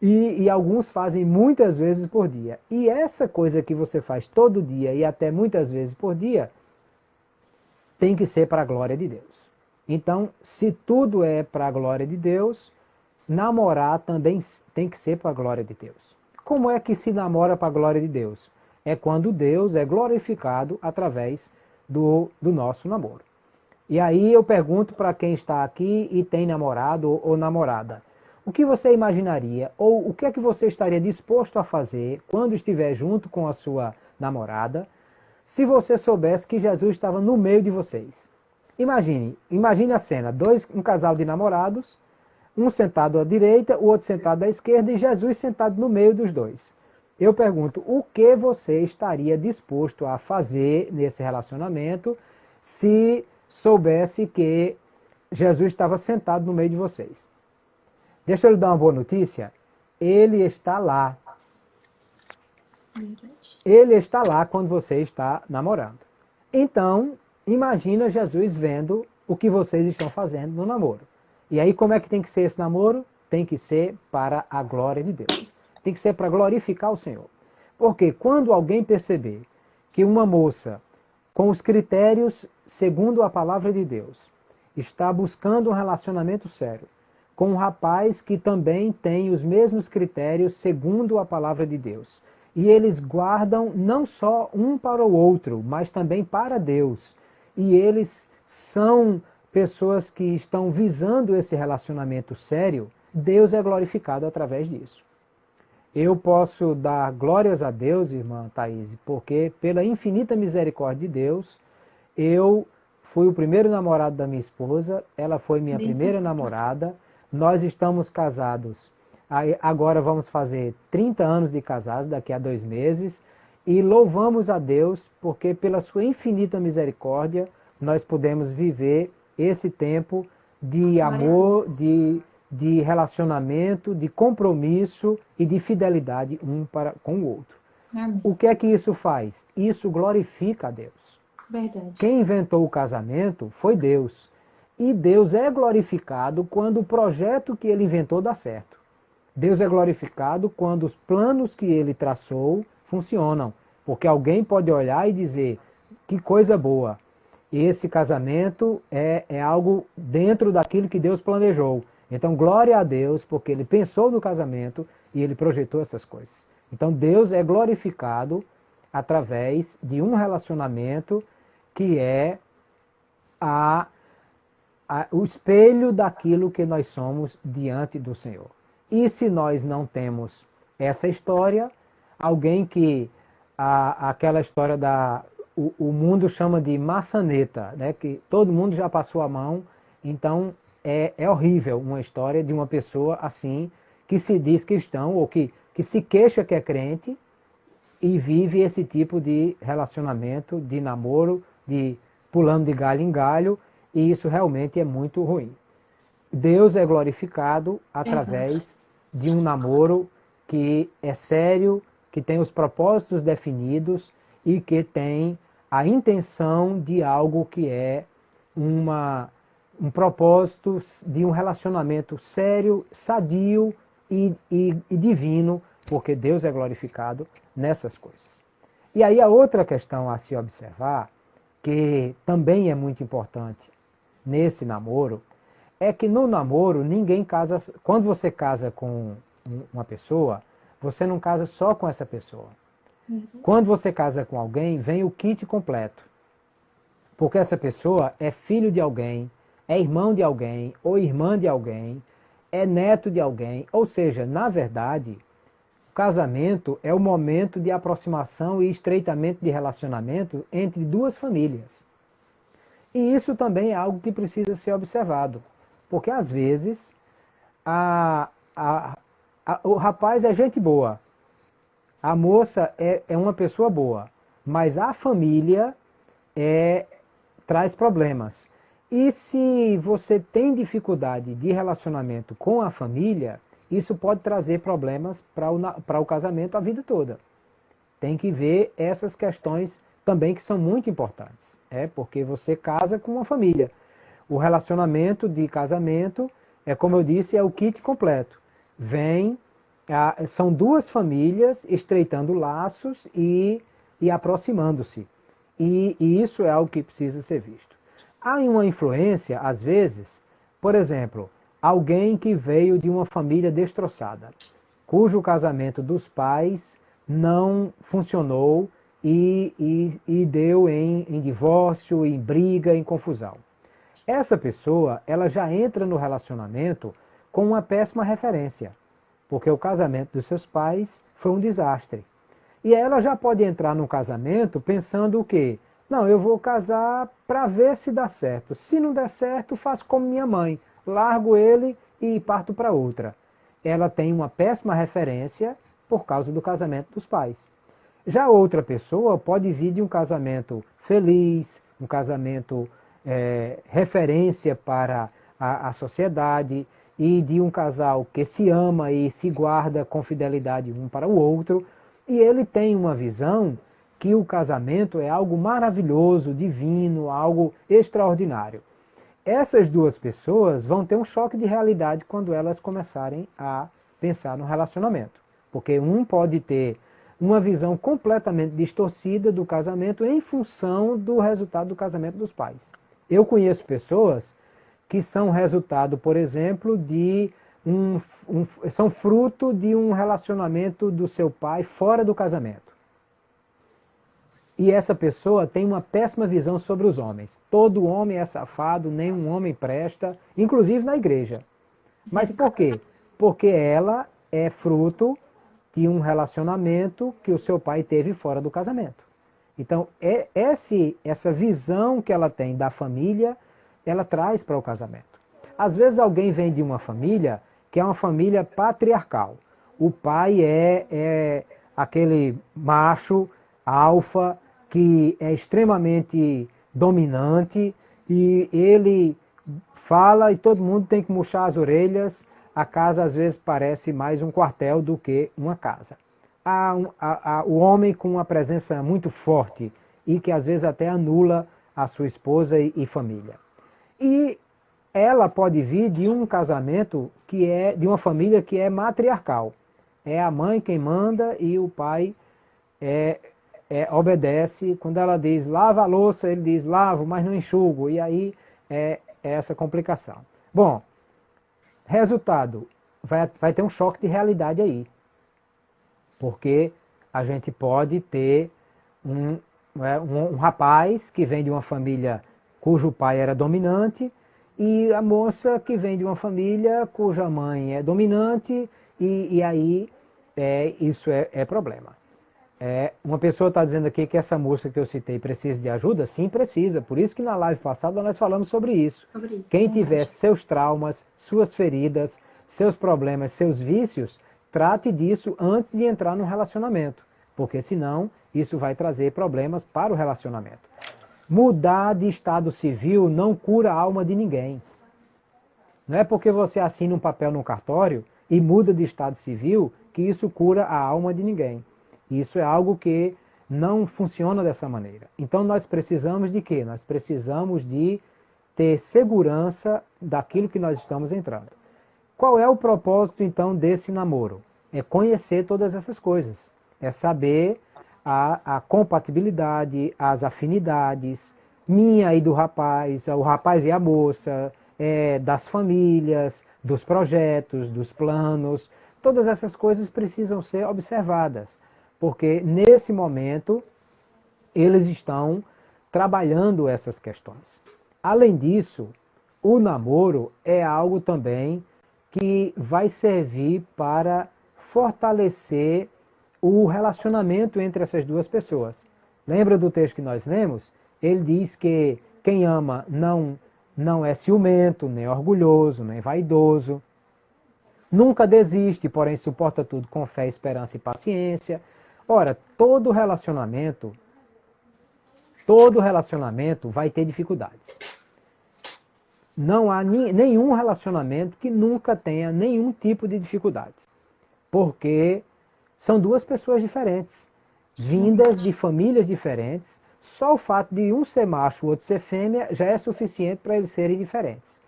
e alguns fazem muitas vezes por dia. E essa coisa que você faz todo dia e até muitas vezes por dia tem que ser para a glória de Deus. Então, se tudo é para a glória de Deus, namorar também tem que ser para a glória de Deus. Como é que se namora para a glória de Deus? É quando Deus é glorificado através do nosso namoro. E aí eu pergunto para quem está aqui e tem namorado ou namorada, o que você imaginaria ou o que é que você estaria disposto a fazer quando estiver junto com a sua namorada, se você soubesse que Jesus estava no meio de vocês? Imagine a cena, um casal de namorados, um sentado à direita, o outro sentado à esquerda e Jesus sentado no meio dos dois. Eu pergunto, o que você estaria disposto a fazer nesse relacionamento se soubesse que Jesus estava sentado no meio de vocês? Deixa eu lhe dar uma boa notícia. Ele está lá. Ele está lá quando você está namorando. Então, imagina Jesus vendo o que vocês estão fazendo no namoro. E aí, como é que tem que ser esse namoro? Tem que ser para a glória de Deus. Tem que ser para glorificar o Senhor. Porque quando alguém perceber que uma moça, com os critérios segundo a palavra de Deus, está buscando um relacionamento sério, com um rapaz que também tem os mesmos critérios segundo a palavra de Deus, e eles guardam não só um para o outro, mas também para Deus, e eles são pessoas que estão visando esse relacionamento sério, Deus é glorificado através disso. Eu posso dar glórias a Deus, irmã Thaís, porque pela infinita misericórdia de Deus, eu fui o primeiro namorado da minha esposa, ela foi minha primeira namorada, nós estamos casados, agora vamos fazer 30 anos de casados, daqui a 2 meses, e louvamos a Deus, porque pela sua infinita misericórdia, nós podemos viver esse tempo de amor, de relacionamento, de compromisso e de fidelidade um para com o outro. Amém. O que é que isso faz? Isso glorifica a Deus. Verdade. Quem inventou o casamento foi Deus. E Deus é glorificado quando o projeto que ele inventou dá certo. Deus é glorificado quando os planos que ele traçou funcionam. Porque alguém pode olhar e dizer, que coisa boa, esse casamento é algo dentro daquilo que Deus planejou. Então, glória a Deus, porque ele pensou no casamento e ele projetou essas coisas. Então, Deus é glorificado através de um relacionamento que é o espelho daquilo que nós somos diante do Senhor. E se nós não temos essa história, alguém que aquela história o mundo chama de maçaneta, né? Que todo mundo já passou a mão, então é horrível uma história de uma pessoa assim, que se diz cristão ou que se queixa que é crente e vive esse tipo de relacionamento, de namoro, de pulando de galho em galho, e isso realmente é muito ruim. Deus é glorificado através de um namoro que é sério, que tem os propósitos definidos e que tem a intenção de algo que é um propósito de um relacionamento sério, sadio e divino, porque Deus é glorificado nessas coisas. E aí a outra questão a se observar, que também é muito importante nesse namoro, é que no namoro ninguém casa. Quando você casa com uma pessoa, você não casa só com essa pessoa. Quando você casa com alguém, vem o kit completo. Porque essa pessoa é filho de alguém, é irmão de alguém, ou irmã de alguém, é neto de alguém. Ou seja, na verdade, o casamento é o momento de aproximação e estreitamento de relacionamento entre duas famílias. E isso também é algo que precisa ser observado. Porque às vezes o rapaz é gente boa, a moça é uma pessoa boa, mas a família traz problemas. E se você tem dificuldade de relacionamento com a família, isso pode trazer problemas para o casamento a vida toda. Tem que ver essas questões também que são muito importantes, porque você casa com uma família. O relacionamento de casamento, como eu disse, é o kit completo. São duas famílias estreitando laços e aproximando-se. E isso é algo que precisa ser visto. Há uma influência, às vezes, por exemplo, alguém que veio de uma família destroçada, cujo casamento dos pais não funcionou e deu em divórcio, em briga, em confusão. Essa pessoa, ela já entra no relacionamento com uma péssima referência, porque o casamento dos seus pais foi um desastre. E ela já pode entrar no casamento pensando o quê? Não, eu vou casar para ver se dá certo. Se não der certo, faço como minha mãe, largo ele e parto para outra. Ela tem uma péssima referência por causa do casamento dos pais. Já outra pessoa pode vir de um casamento feliz, um casamento referência para a sociedade, e de um casal que se ama e se guarda com fidelidade um para o outro, e ele tem uma visão que o casamento é algo maravilhoso, divino, algo extraordinário. Essas duas pessoas vão ter um choque de realidade quando elas começarem a pensar no relacionamento, porque um pode ter uma visão completamente distorcida do casamento em função do resultado do casamento dos pais. Eu conheço pessoas que são resultado, por exemplo, são fruto de um relacionamento do seu pai fora do casamento. E essa pessoa tem uma péssima visão sobre os homens. Todo homem é safado, nenhum homem presta, inclusive na igreja. Mas por quê? Porque ela é fruto de um relacionamento que o seu pai teve fora do casamento. Então, essa visão que ela tem da família, ela traz para o casamento. Às vezes alguém vem de uma família que é uma família patriarcal. O pai é aquele macho, alfa, que é extremamente dominante, e ele fala e todo mundo tem que murchar as orelhas. A casa às vezes parece mais um quartel do que uma casa. O homem com uma presença muito forte e que às vezes até anula a sua esposa e família. E ela pode vir de um casamento de uma família que é matriarcal. É a mãe quem manda e o pai obedece. Quando ela diz lava a louça, ele diz lavo, mas não enxugo. E aí é essa complicação. Bom, resultado, vai ter um choque de realidade aí. Porque a gente pode ter um rapaz que vem de uma família cujo pai era dominante, e a moça que vem de uma família cuja mãe é dominante, e aí isso é problema. Uma pessoa está dizendo aqui que essa moça que eu citei precisa de ajuda? Sim, precisa. Por isso que na live passada nós falamos sobre isso. Quem tiver seus traumas, suas feridas, seus problemas, seus vícios, trate disso antes de entrar no relacionamento. Porque senão isso vai trazer problemas para o relacionamento. Mudar de estado civil não cura a alma de ninguém. Não é porque você assina um papel no cartório e muda de estado civil que isso cura a alma de ninguém. Isso é algo que não funciona dessa maneira. Então nós precisamos de quê? Nós precisamos de ter segurança daquilo que nós estamos entrando. Qual é o propósito então desse namoro? É conhecer todas essas coisas. É saber a compatibilidade, as afinidades, minha e do rapaz, o rapaz e a moça, das famílias, dos projetos, dos planos. Todas essas coisas precisam ser observadas. Porque nesse momento eles estão trabalhando essas questões. Além disso, o namoro é algo também que vai servir para fortalecer o relacionamento entre essas duas pessoas. Lembra do texto que nós lemos? Ele diz que quem ama não é ciumento, nem orgulhoso, nem vaidoso. Nunca desiste, porém suporta tudo com fé, esperança e paciência. Ora, todo relacionamento vai ter dificuldades. Não há nenhum relacionamento que nunca tenha nenhum tipo de dificuldade. Porque são duas pessoas diferentes, vindas de famílias diferentes. Só o fato de um ser macho e o outro ser fêmea já é suficiente para eles serem diferentes.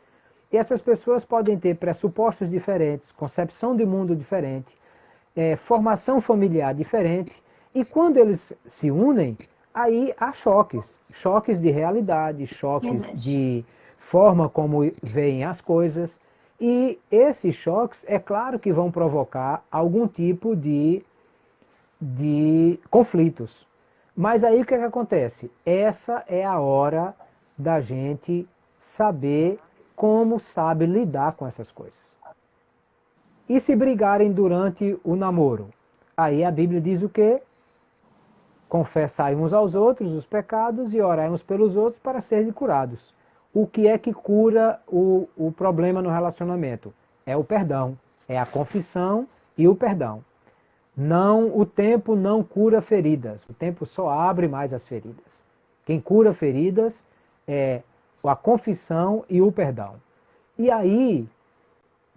E essas pessoas podem ter pressupostos diferentes, concepção de mundo diferente, formação familiar diferente, e quando eles se unem, aí há choques. Choques de realidade, choques de forma como veem as coisas, e esses choques, é claro que vão provocar algum tipo de conflitos. Mas aí o que é que acontece? Essa é a hora da gente saber como sabe lidar com essas coisas. E se brigarem durante o namoro? Aí a Bíblia diz o quê? Confessai uns aos outros os pecados e orai uns pelos outros para serem curados. O que é que cura o problema no relacionamento? É o perdão, é a confissão e o perdão. O tempo não cura feridas, o tempo só abre mais as feridas. Quem cura feridas é a confissão e o perdão. E aí,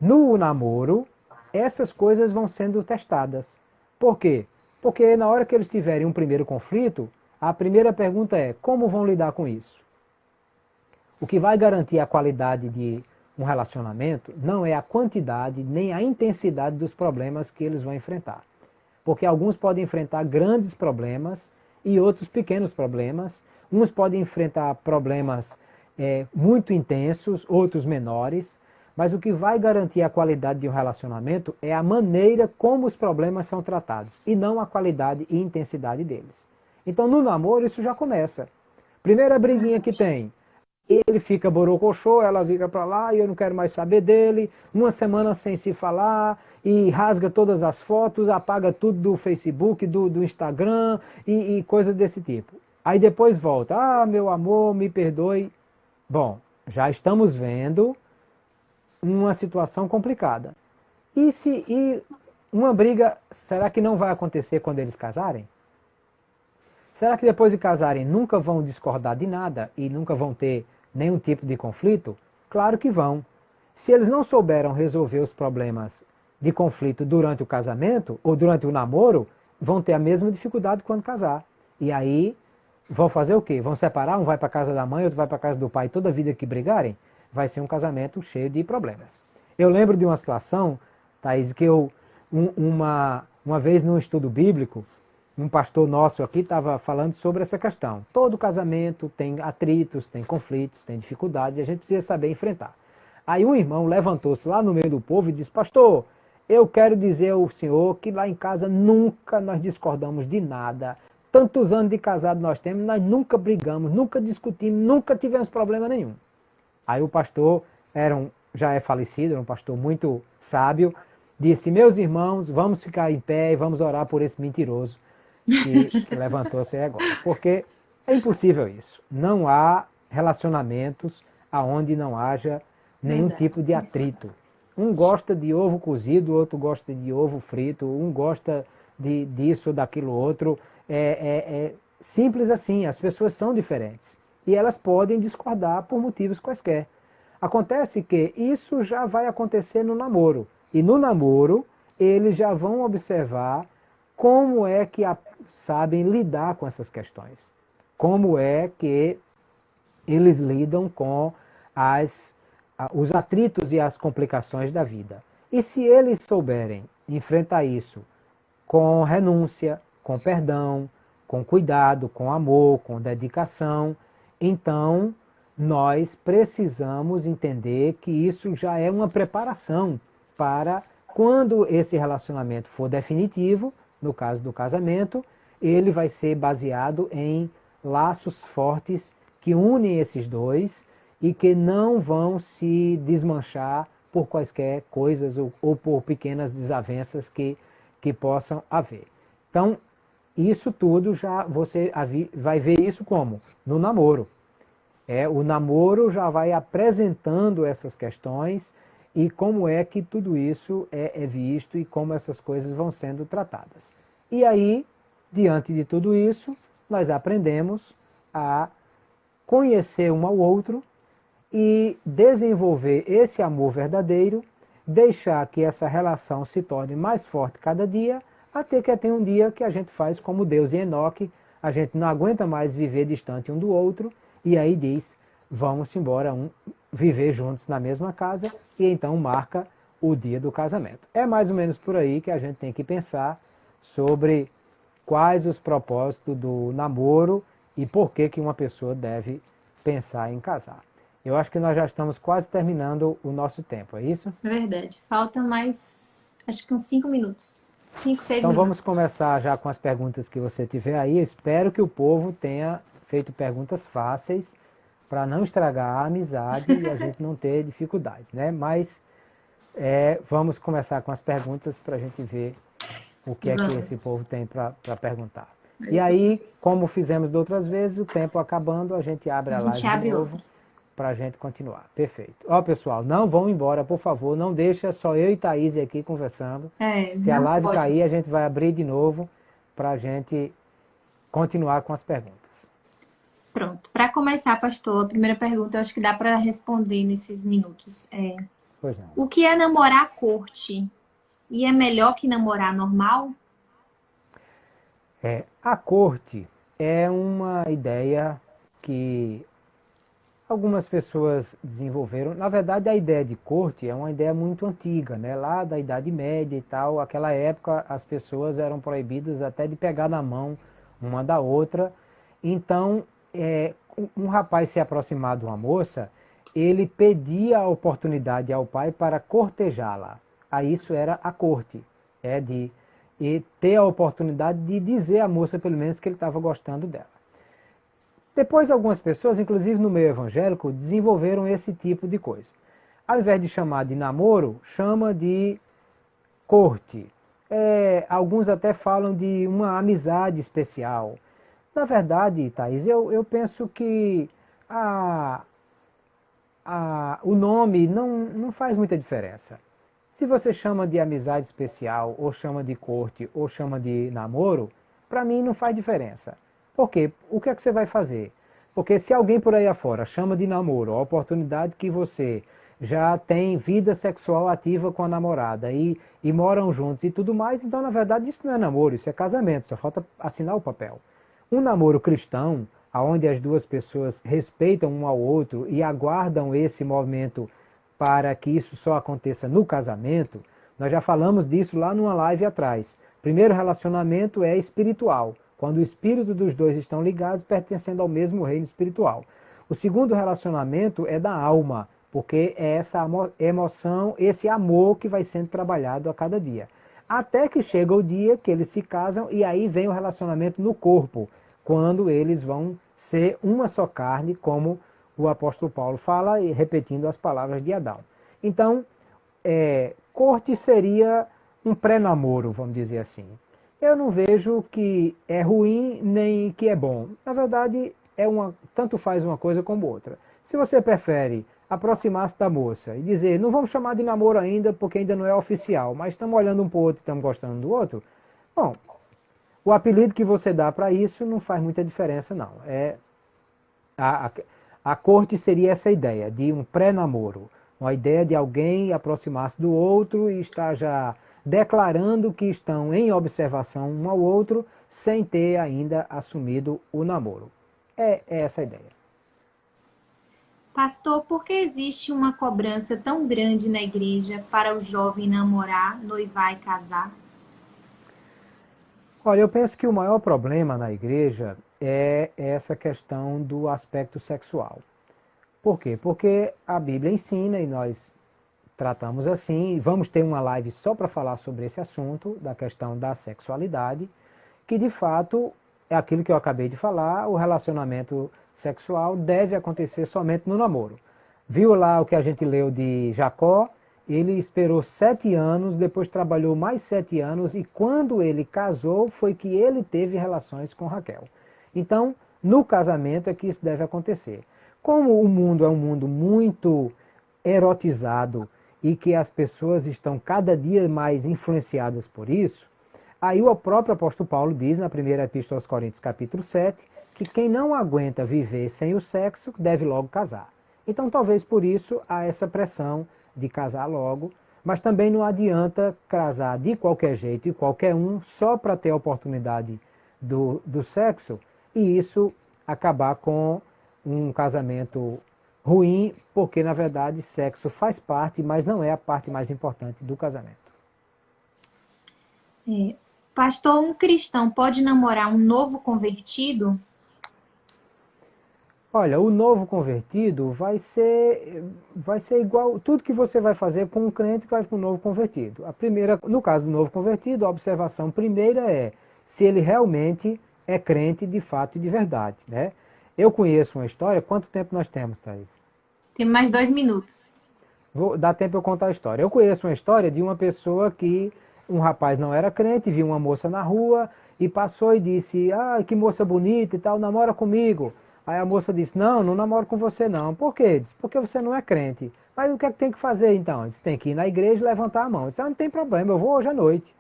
no namoro, essas coisas vão sendo testadas. Por quê? Porque na hora que eles tiverem um primeiro conflito, a primeira pergunta é: como vão lidar com isso? O que vai garantir a qualidade de um relacionamento não é a quantidade nem a intensidade dos problemas que eles vão enfrentar. Porque alguns podem enfrentar grandes problemas e outros pequenos problemas. Uns podem enfrentar problemas muito intensos, outros menores. Mas o que vai garantir a qualidade de um relacionamento é a maneira como os problemas são tratados, e não a qualidade e intensidade deles. Então, no namoro, isso já começa. Primeira briguinha que tem, ele fica borocochô, ela fica pra lá e eu não quero mais saber dele, uma semana sem se falar, e rasga todas as fotos, apaga tudo do Facebook, do Instagram, e coisas desse tipo. Aí depois volta: ah, meu amor, me perdoe. Bom, já estamos vendo uma situação complicada. E uma briga, será que não vai acontecer quando eles casarem? Será que depois de casarem nunca vão discordar de nada e nunca vão ter nenhum tipo de conflito? Claro que vão. Se eles não souberam resolver os problemas de conflito durante o casamento ou durante o namoro, vão ter a mesma dificuldade quando casar. E aí vão fazer o quê? Vão separar, um vai para a casa da mãe, outro vai para a casa do pai, toda a vida que brigarem? Vai ser um casamento cheio de problemas. Eu lembro de uma situação, Thaís, que uma vez num estudo bíblico, um pastor nosso aqui estava falando sobre essa questão. Todo casamento tem atritos, tem conflitos, tem dificuldades, e a gente precisa saber enfrentar. Aí um irmão levantou-se lá no meio do povo e disse: pastor, eu quero dizer ao senhor que lá em casa nunca nós discordamos de nada. tantos anos de casado nós temos, nós nunca brigamos, nunca discutimos, nunca tivemos problema nenhum. Aí o pastor, já é falecido, era um pastor muito sábio, disse, meus irmãos, vamos ficar em pé e vamos orar por esse mentiroso que levantou-se agora. Porque é impossível isso. Não há relacionamentos aonde não haja nenhum tipo de atrito. Um gosta de ovo cozido, o outro gosta de ovo frito, um gosta disso ou daquilo outro. É simples assim, as pessoas são diferentes. E elas podem discordar por motivos quaisquer. Acontece que isso já vai acontecer no namoro. E no namoro, eles já vão observar como é que sabem lidar com essas questões. Como é que eles lidam com os atritos e as complicações da vida. E se eles souberem enfrentar isso com renúncia, com perdão, com cuidado, com amor, com dedicação, então nós precisamos entender que isso já é uma preparação para quando esse relacionamento for definitivo, no caso do casamento, ele vai ser baseado em laços fortes que unem esses dois e que não vão se desmanchar por quaisquer coisas ou por pequenas desavenças que possam haver. Então, isso tudo já você vai ver isso como? No namoro. O namoro já vai apresentando essas questões e como é que tudo isso é visto e como essas coisas vão sendo tratadas. E aí, diante de tudo isso, nós aprendemos a conhecer um ao outro e desenvolver esse amor verdadeiro, deixar que essa relação se torne mais forte cada dia, até que tem um dia que a gente faz como Deus e Enoque, a gente não aguenta mais viver distante um do outro, e aí diz, vamos embora viver juntos na mesma casa, e então marca o dia do casamento. É mais ou menos por aí que a gente tem que pensar sobre quais os propósitos do namoro e por que uma pessoa deve pensar em casar. Eu acho que nós já estamos quase terminando o nosso tempo, é isso? É verdade. Falta mais, acho que uns 5 minutos. 5, 6 então minutos. Vamos começar já com as perguntas que você tiver aí. Eu espero que o povo tenha feito perguntas fáceis para não estragar a amizade e a gente não ter dificuldades, né? Mas vamos começar com as perguntas para a gente ver o que é que esse povo tem para perguntar. E aí, como fizemos de outras vezes, o tempo acabando, a gente abre a live de novo para a gente continuar. Perfeito. Ó, pessoal, não vão embora, por favor, não deixa só eu e Thaís aqui conversando. Se a live cair, a gente vai abrir de novo para a gente continuar com as perguntas. Pronto. Para começar, pastor, a primeira pergunta eu acho que dá para responder nesses minutos. Pois não. O que é namorar à corte? E é melhor que namorar normal? A corte é uma ideia que algumas pessoas desenvolveram. Na verdade, a ideia de corte é uma ideia muito antiga, né? Lá da Idade Média e tal. Aquela época, as pessoas eram proibidas até de pegar na mão uma da outra. Então, um rapaz se aproximar de uma moça, ele pedia a oportunidade ao pai para cortejá-la. Aí isso era a corte, e ter a oportunidade de dizer à moça, pelo menos, que ele estava gostando dela. Depois, algumas pessoas, inclusive no meio evangélico, desenvolveram esse tipo de coisa. Ao invés de chamar de namoro, chama de corte. Alguns até falam de uma amizade especial. Na verdade, Thaís, eu penso que o nome não faz muita diferença. Se você chama de amizade especial, ou chama de corte, ou chama de namoro, para mim não faz diferença. Por quê? O que é que você vai fazer? Porque se alguém por aí afora chama de namoro a oportunidade que você já tem vida sexual ativa com a namorada e moram juntos e tudo mais, então na verdade isso não é namoro, isso é casamento, só falta assinar o papel. Um namoro cristão, onde as duas pessoas respeitam um ao outro e aguardam esse movimento para que isso só aconteça no casamento, nós já falamos disso lá numa live atrás. Primeiro relacionamento é espiritual, quando o espírito dos dois estão ligados, pertencendo ao mesmo reino espiritual. O segundo relacionamento é da alma, porque é essa emoção, esse amor que vai sendo trabalhado a cada dia. até que chega o dia que eles se casam e aí vem o relacionamento no corpo, quando eles vão ser uma só carne, como o apóstolo Paulo fala, e repetindo as palavras de Adão. Então, corte seria um pré-namoro, vamos dizer assim. Eu não vejo que é ruim nem que é bom. Na verdade, tanto faz uma coisa como outra. Se você prefere aproximar-se da moça e dizer, não vamos chamar de namoro ainda, porque ainda não é oficial, mas estamos olhando um para o outro e estamos gostando do outro, bom, o apelido que você dá para isso não faz muita diferença, não. A corte seria essa ideia de um pré-namoro, uma ideia de alguém aproximar-se do outro e estar já declarando que estão em observação um ao outro, sem ter ainda assumido o namoro. É essa a ideia. Pastor, por que existe uma cobrança tão grande na igreja para o jovem namorar, noivar e casar? Olha, eu penso que o maior problema na igreja é essa questão do aspecto sexual. Por quê? Porque a Bíblia ensina e nós tratamos assim, e vamos ter uma live só para falar sobre esse assunto, da questão da sexualidade, que de fato é aquilo que eu acabei de falar, o relacionamento sexual deve acontecer somente no namoro. Viu lá o que a gente leu de Jacó? Ele esperou 7 anos, depois trabalhou mais 7 anos e quando ele casou foi que ele teve relações com Raquel. Então, no casamento é que isso deve acontecer. Como o mundo é um mundo muito erotizado e que as pessoas estão cada dia mais influenciadas por isso, aí o próprio apóstolo Paulo diz na primeira epístola aos Coríntios, capítulo 7, que quem não aguenta viver sem o sexo deve logo casar. Então talvez por isso há essa pressão de casar logo, mas também não adianta casar de qualquer jeito e qualquer um só para ter a oportunidade do sexo e isso acabar com um casamento ruim, porque na verdade sexo faz parte, mas não é a parte mais importante do casamento. Pastor, um cristão pode namorar um novo convertido? Olha, o novo convertido vai ser igual, tudo que você vai fazer com um crente vai com um novo convertido. No caso do novo convertido, a observação primeira é se ele realmente é crente de fato e de verdade, né? Eu conheço uma história, quanto tempo nós temos, Thaís? Tem mais 2 minutos. Dá tempo eu contar a história. Eu conheço uma história de uma pessoa que um rapaz não era crente, viu uma moça na rua e passou e disse, que moça bonita e tal, namora comigo. Aí a moça disse, não namoro com você não. Por quê? Disse, porque você não é crente. Mas o que é que tem que fazer então? Disse, tem que ir na igreja e levantar a mão. Disse, não tem problema, eu vou hoje à noite.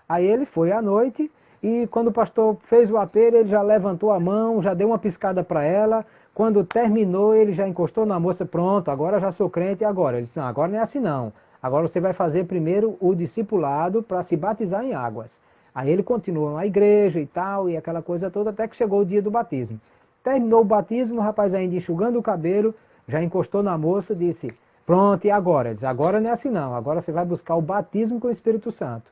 Aí ele foi à noite e quando o pastor fez o apelo, ele já levantou a mão, já deu uma piscada para ela. Quando terminou, ele já encostou na moça, pronto, agora já sou crente e agora? Ele disse, não, agora não é assim não. Agora você vai fazer primeiro o discipulado para se batizar em águas. Aí ele continua na igreja e tal, e aquela coisa toda, até que chegou o dia do batismo. Terminou o batismo, o rapaz ainda enxugando o cabelo, já encostou na moça e disse, pronto, e agora? Ele disse, agora não é assim não, agora você vai buscar o batismo com o Espírito Santo.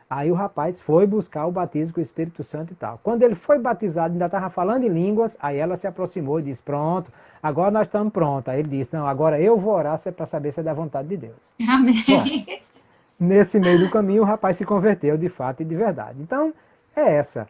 Aí o rapaz foi buscar o batismo com o Espírito Santo e tal. Quando ele foi batizado, ainda estava falando em línguas, aí ela se aproximou e disse, pronto, agora nós estamos prontos. Aí ele disse, não, agora eu vou orar para saber se é da vontade de Deus. Amém. Bom, nesse meio do caminho o rapaz se converteu de fato e de verdade. Então, é essa.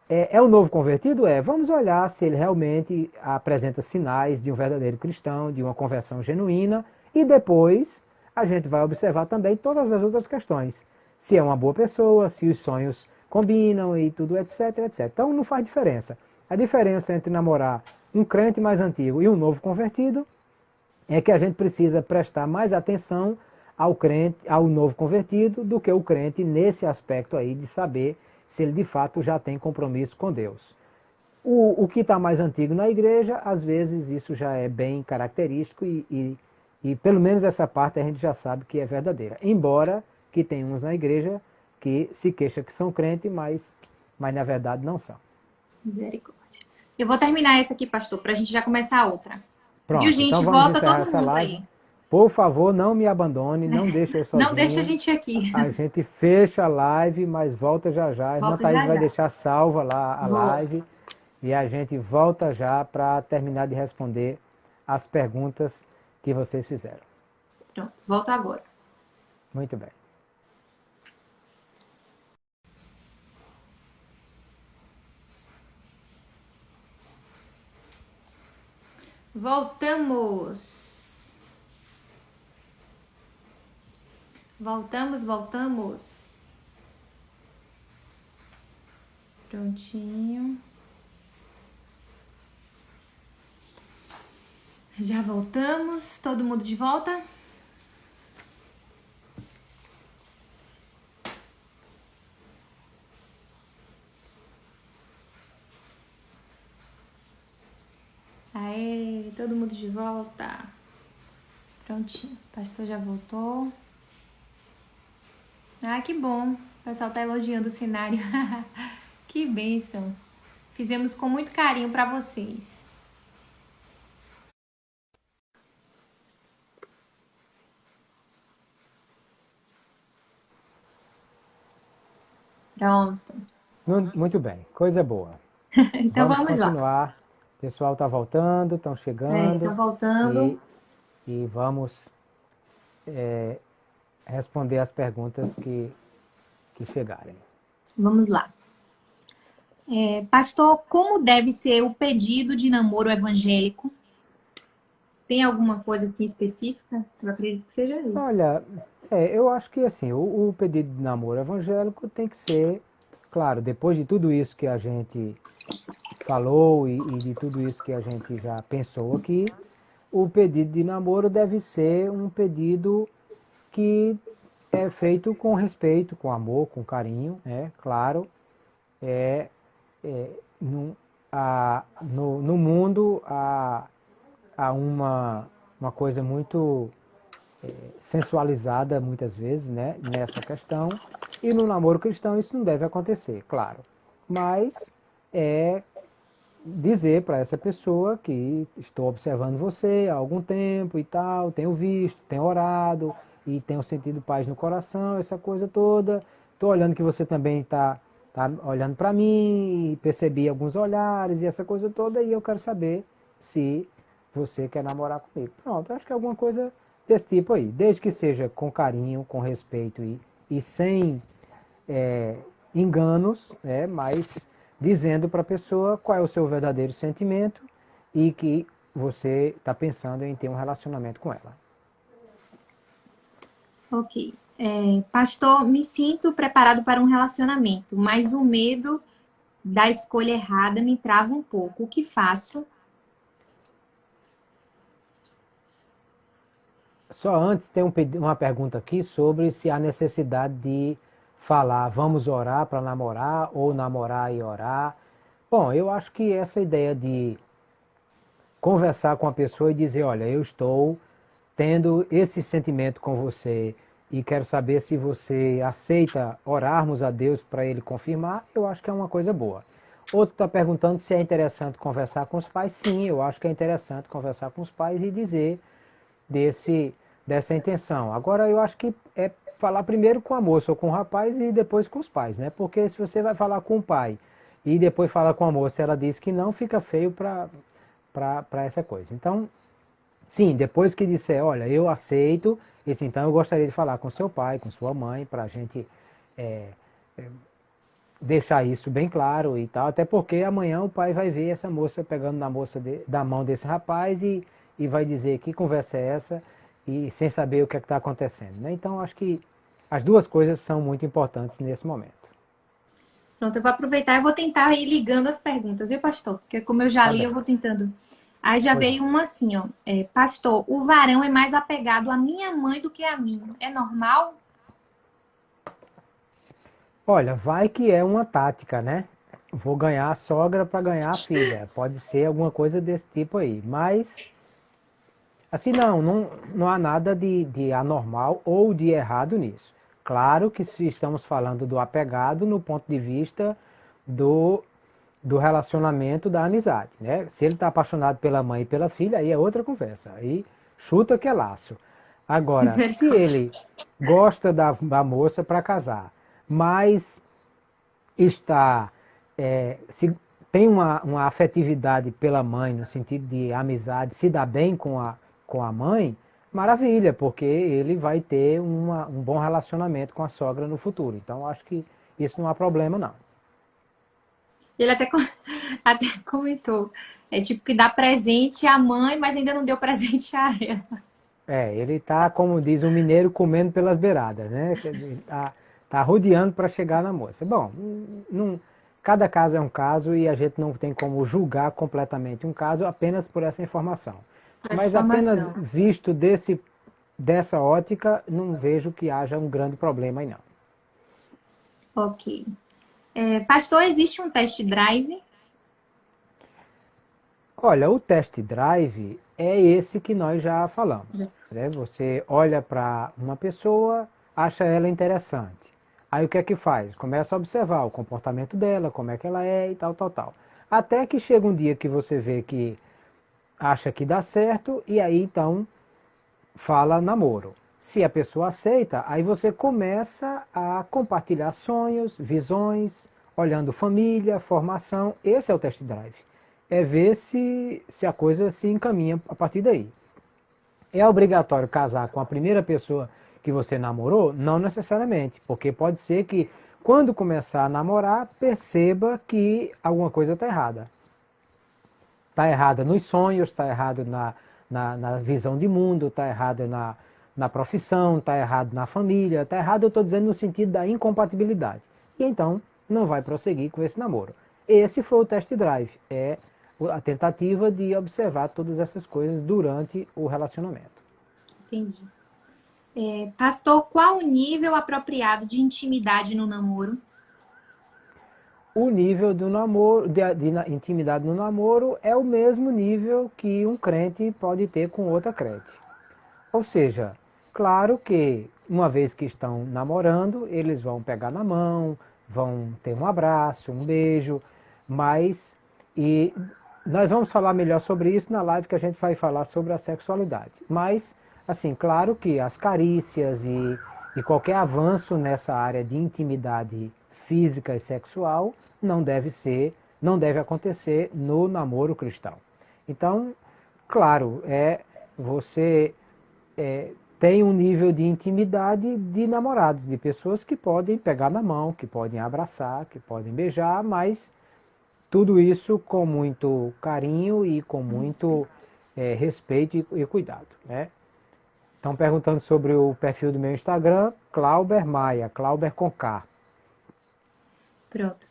É o novo convertido? Vamos olhar se ele realmente apresenta sinais de um verdadeiro cristão, de uma conversão genuína, e depois a gente vai observar também todas as outras questões. Se é uma boa pessoa, se os sonhos combinam e tudo, etc, etc. Então não faz diferença. A diferença entre namorar um crente mais antigo e um novo convertido é que a gente precisa prestar mais atenção ao crente, ao novo convertido, do que o crente nesse aspecto aí de saber se ele de fato já tem compromisso com Deus. O que está mais antigo na igreja, às vezes isso já é bem característico e pelo menos essa parte a gente já sabe que é verdadeira. Embora que tem uns na igreja que se queixam que são crentes, mas na verdade não são. Misericórdia. Eu vou terminar essa aqui, pastor, para a gente já começar a outra. Pronto, Viu, gente? então vamos Volta encerrar todo essa mundo live. aí. Por favor, não me abandone, não deixe eu sozinho. Não deixa a gente aqui. A gente fecha a live, mas volta já já. A irmã Thaís vai deixar salva lá a live. E a gente volta já para terminar de responder as perguntas que vocês fizeram. Pronto, volta agora. Muito bem. Voltamos. Voltamos. Prontinho. Já voltamos. Todo mundo de volta? Aê, todo mundo de volta. Prontinho, o pastor já voltou. Ah, que bom. O pessoal tá elogiando o cenário. Que bênção. Fizemos com muito carinho para vocês. Pronto. Muito bem, coisa boa. Então vamos lá. Continuar. O pessoal está voltando, estão chegando. Tá voltando. E vamos responder as perguntas que chegarem. Vamos lá. Pastor, como deve ser o pedido de namoro evangélico? Tem alguma coisa assim específica? Eu acredito que seja isso. Olha, eu acho que assim, o pedido de namoro evangélico tem que ser, claro, depois de tudo isso que a gente falou e de tudo isso que a gente já pensou aqui, o pedido de namoro deve ser um pedido que é feito com respeito, com amor, com carinho, né? Claro, no mundo há uma coisa muito sensualizada muitas vezes, né, nessa questão, e no namoro cristão isso não deve acontecer, claro. Mas dizer para essa pessoa que estou observando você há algum tempo e tal, tenho visto, tenho orado e tenho sentido paz no coração, essa coisa toda. Estou olhando que você também está olhando para mim e percebi alguns olhares e essa coisa toda e eu quero saber se você quer namorar comigo. Pronto, acho que é alguma coisa desse tipo aí, desde que seja com carinho, com respeito e sem enganos, mas dizendo para a pessoa qual é o seu verdadeiro sentimento e que você está pensando em ter um relacionamento com ela. Ok. Pastor, me sinto preparado para um relacionamento, mas o medo da escolha errada me trava um pouco. O que faço? Só antes tem uma pergunta aqui sobre se há necessidade de falar vamos orar para namorar ou namorar e orar. Bom, eu acho que essa ideia de conversar com a pessoa e dizer, olha, eu estou tendo esse sentimento com você e quero saber se você aceita orarmos a Deus para Ele confirmar, eu acho que é uma coisa boa. Outro está perguntando se é interessante conversar com os pais. Sim, eu acho que é interessante conversar com os pais e dizer dessa intenção. Agora, eu acho que é falar primeiro com a moça ou com o rapaz e depois com os pais, né? Porque se você vai falar com o pai e depois fala com a moça e ela diz que não, fica feio para essa coisa. Então, sim, depois que disser, olha, eu aceito, então eu gostaria de falar com seu pai, com sua mãe, para a gente deixar isso bem claro e tal, até porque amanhã o pai vai ver essa moça pegando da mão desse rapaz e vai dizer que conversa é essa e sem saber o que é que está acontecendo, né? Então, acho que as duas coisas são muito importantes nesse momento. Pronto, eu vou aproveitar e vou tentar ir ligando as perguntas, viu, pastor? Porque como eu já li, eu vou tentando. Aí já veio uma assim, ó. Pastor, o varão é mais apegado à minha mãe do que a mim. É normal? Olha, vai que é uma tática, né? Vou ganhar a sogra para ganhar a filha. Pode ser alguma coisa desse tipo aí. Mas, assim, não há nada de anormal ou de errado nisso. Claro que se estamos falando do apegado no ponto de vista do relacionamento, da amizade, né? Se ele está apaixonado pela mãe e pela filha, aí é outra conversa. Aí chuta que é laço. Agora, se ele gosta da moça para casar, mas se tem uma afetividade pela mãe, no sentido de amizade, se dá bem com a mãe, maravilha, porque ele vai ter um bom relacionamento com a sogra no futuro. Então, acho que isso não há problema, não. Ele até, até comentou. É tipo que dá presente à mãe, mas ainda não deu presente a ela. Ele tá, como diz o mineiro, comendo pelas beiradas, né? Quer dizer, tá rodeando para chegar na moça. Bom, não, cada caso é um caso e a gente não tem como julgar completamente um caso apenas por essa informação. Essa Mas apenas informação. visto dessa ótica, não vejo que haja um grande problema aí não. Ok. Pastor, existe um test drive? Olha, o test drive é esse que nós já falamos, né? Você olha para uma pessoa, acha ela interessante. Aí o que é que faz? Começa a observar o comportamento dela, como é que ela é e tal, tal, tal. Até que chega um dia que você vê que acha que dá certo e aí então fala namoro. Se a pessoa aceita, aí você começa a compartilhar sonhos, visões, olhando família, formação. Esse é o test drive. É ver se a coisa se encaminha a partir daí. É obrigatório casar com a primeira pessoa que você namorou? Não necessariamente, porque pode ser que quando começar a namorar, perceba que alguma coisa está errada. Está errada nos sonhos, está errado na visão de mundo, está errado na profissão, está errado na família, está errado, eu estou dizendo, no sentido da incompatibilidade. E então não vai prosseguir com esse namoro. Esse foi o test drive, é a tentativa de observar todas essas coisas durante o relacionamento. Entendi. Pastor, qual o nível apropriado de intimidade no namoro? O nível do namoro, de intimidade no namoro é o mesmo nível que um crente pode ter com outra crente. Ou seja, claro que uma vez que estão namorando, eles vão pegar na mão, vão ter um abraço, um beijo, mas e nós vamos falar melhor sobre isso na live que a gente vai falar sobre a sexualidade. Mas, assim, claro que as carícias e qualquer avanço nessa área de intimidade física e sexual não deve acontecer no namoro cristão. Então, claro, você tem um nível de intimidade de namorados, de pessoas que podem pegar na mão, que podem abraçar, que podem beijar, mas tudo isso com muito carinho e com muito respeito e cuidado, né? Estão perguntando sobre o perfil do meu Instagram, Clauber Maia, Clauber com K. Pronto.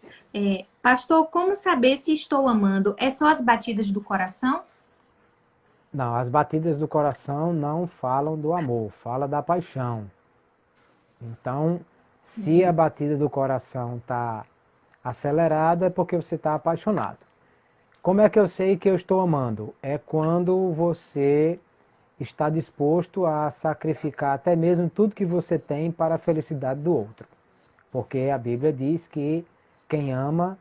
Pastor, como saber se estou amando? É só as batidas do coração? Não, as batidas do coração não falam do amor, fala da paixão. Então, se a batida do coração está acelerada, é porque você está apaixonado. Como é que eu sei que eu estou amando? É quando você está disposto a sacrificar até mesmo tudo que você tem para a felicidade do outro. Porque a Bíblia diz que quem ama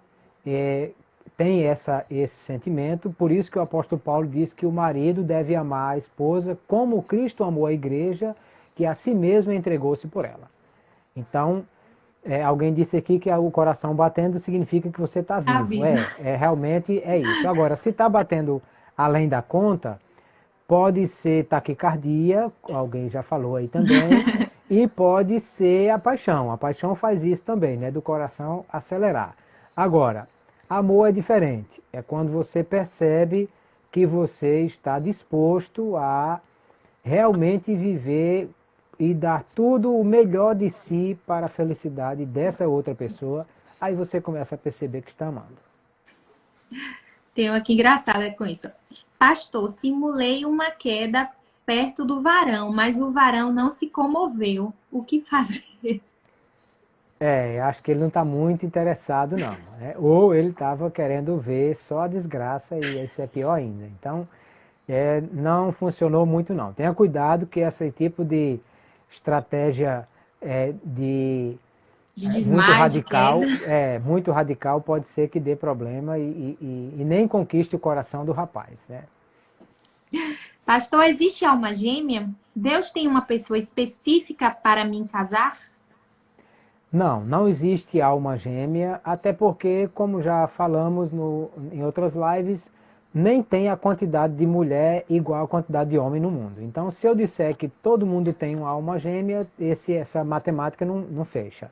tem esse sentimento, por isso que o apóstolo Paulo diz que o marido deve amar a esposa como Cristo amou a igreja, que a si mesmo entregou-se por ela. Então, alguém disse aqui que o coração batendo significa que você está vivo. Tá vivo. Realmente é isso. Agora, se está batendo além da conta, pode ser taquicardia, alguém já falou aí também, e pode ser a paixão. A paixão faz isso também, né? Do coração acelerar. Agora, amor é diferente. É quando você percebe que você está disposto a realmente viver e dar tudo o melhor de si para a felicidade dessa outra pessoa. Aí você começa a perceber que está amando. Tem uma aqui engraçada com isso. Pastor, simulei uma queda perto do varão, mas o varão não se comoveu. O que fazer? Acho que ele não está muito interessado não. Ou ele estava querendo ver só a desgraça e isso é pior ainda. Então, não funcionou muito não. Tenha cuidado que esse tipo de estratégia De muito desmaio, de radical, queda. muito radical pode ser que dê problema e nem conquiste o coração do rapaz, né? Pastor, existe alma gêmea? Deus tem uma pessoa específica para me casar? Não existe alma gêmea, até porque, como já falamos em outras lives, nem tem a quantidade de mulher igual à quantidade de homem no mundo. Então, se eu disser que todo mundo tem uma alma gêmea, essa matemática não fecha.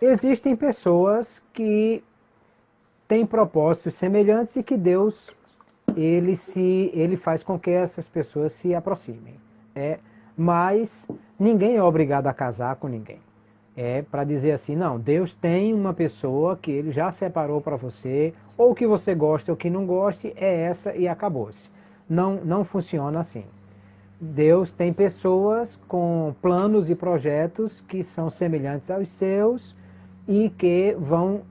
Existem pessoas que têm propósitos semelhantes e que Deus ele faz com que essas pessoas se aproximem. Mas ninguém é obrigado a casar com ninguém. Para dizer assim, não, Deus tem uma pessoa que ele já separou para você, ou que você goste ou que não goste, é essa e acabou-se. Não, não funciona assim. Deus tem pessoas com planos e projetos que são semelhantes aos seus e que vão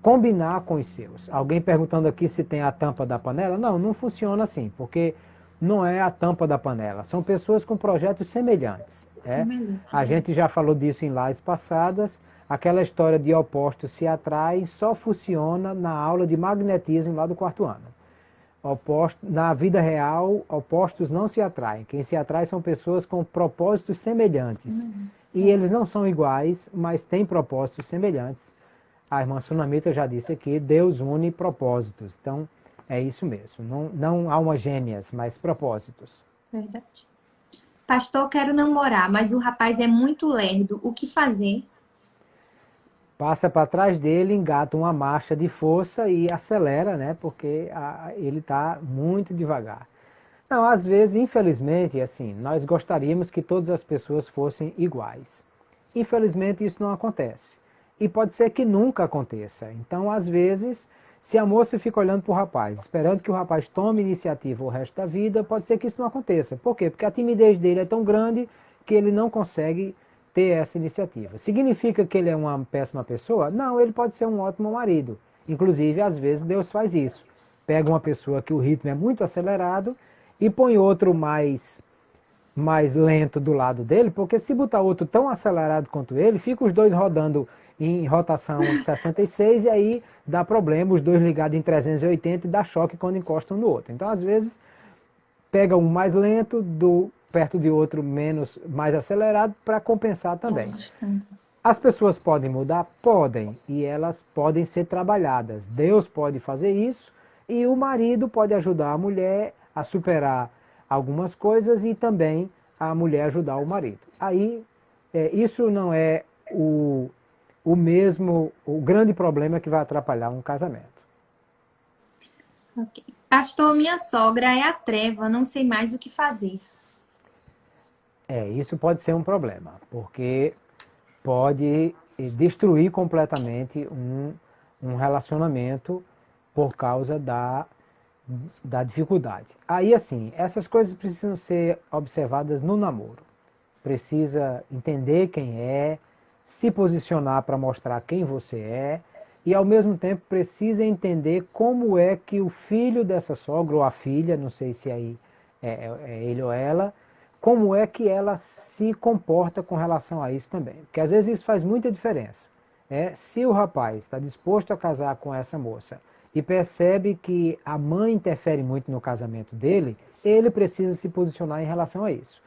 combinar com os seus. Alguém perguntando aqui se tem a tampa da panela? Não, não funciona assim, porque não é a tampa da panela. São pessoas com projetos semelhantes. A gente já falou disso em lives passadas. Aquela história de opostos se atraem só funciona na aula de magnetismo lá do quarto ano. Na vida real, opostos não se atraem. Quem se atrai são pessoas com propósitos semelhantes. E eles não são iguais, mas têm propósitos semelhantes. A irmã Sunamita já disse aqui, Deus une propósitos. Então, é isso mesmo. Não almas gêmeas, mas propósitos. Verdade. Pastor, quero namorar, mas o rapaz é muito lerdo. O que fazer? Passa para trás dele, engata uma marcha de força e acelera, né? Porque ele está muito devagar. Não, às vezes, infelizmente, assim, nós gostaríamos que todas as pessoas fossem iguais. Infelizmente, isso não acontece. E pode ser que nunca aconteça. Então, às vezes, se a moça fica olhando para o rapaz, esperando que o rapaz tome iniciativa o resto da vida, pode ser que isso não aconteça. Por quê? Porque a timidez dele é tão grande que ele não consegue ter essa iniciativa. Significa que ele é uma péssima pessoa? Não, ele pode ser um ótimo marido. Inclusive, às vezes, Deus faz isso. Pega uma pessoa que o ritmo é muito acelerado e põe outro mais lento do lado dele, porque se botar outro tão acelerado quanto ele, fica os dois rodando em rotação 66 e aí dá problema, os dois ligados em 380 e dá choque quando encostam no outro. Então, às vezes, pega um mais lento perto de outro mais acelerado para compensar também. As pessoas podem mudar? Podem, e elas podem ser trabalhadas. Deus pode fazer isso e o marido pode ajudar a mulher a superar algumas coisas e também a mulher ajudar o marido. Aí, isso não é o grande problema que vai atrapalhar um casamento. Okay. Pastor, minha sogra é a treva, não sei mais o que fazer. Isso pode ser um problema, porque pode destruir completamente um relacionamento por causa da dificuldade. Aí, assim, essas coisas precisam ser observadas no namoro. Precisa entender quem é, se posicionar para mostrar quem você é, e ao mesmo tempo precisa entender como é que o filho dessa sogra, ou a filha, não sei se aí é ele ou ela, como é que ela se comporta com relação a isso também. Porque às vezes isso faz muita diferença. Se o rapaz está disposto a casar com essa moça e percebe que a mãe interfere muito no casamento dele, ele precisa se posicionar em relação a isso.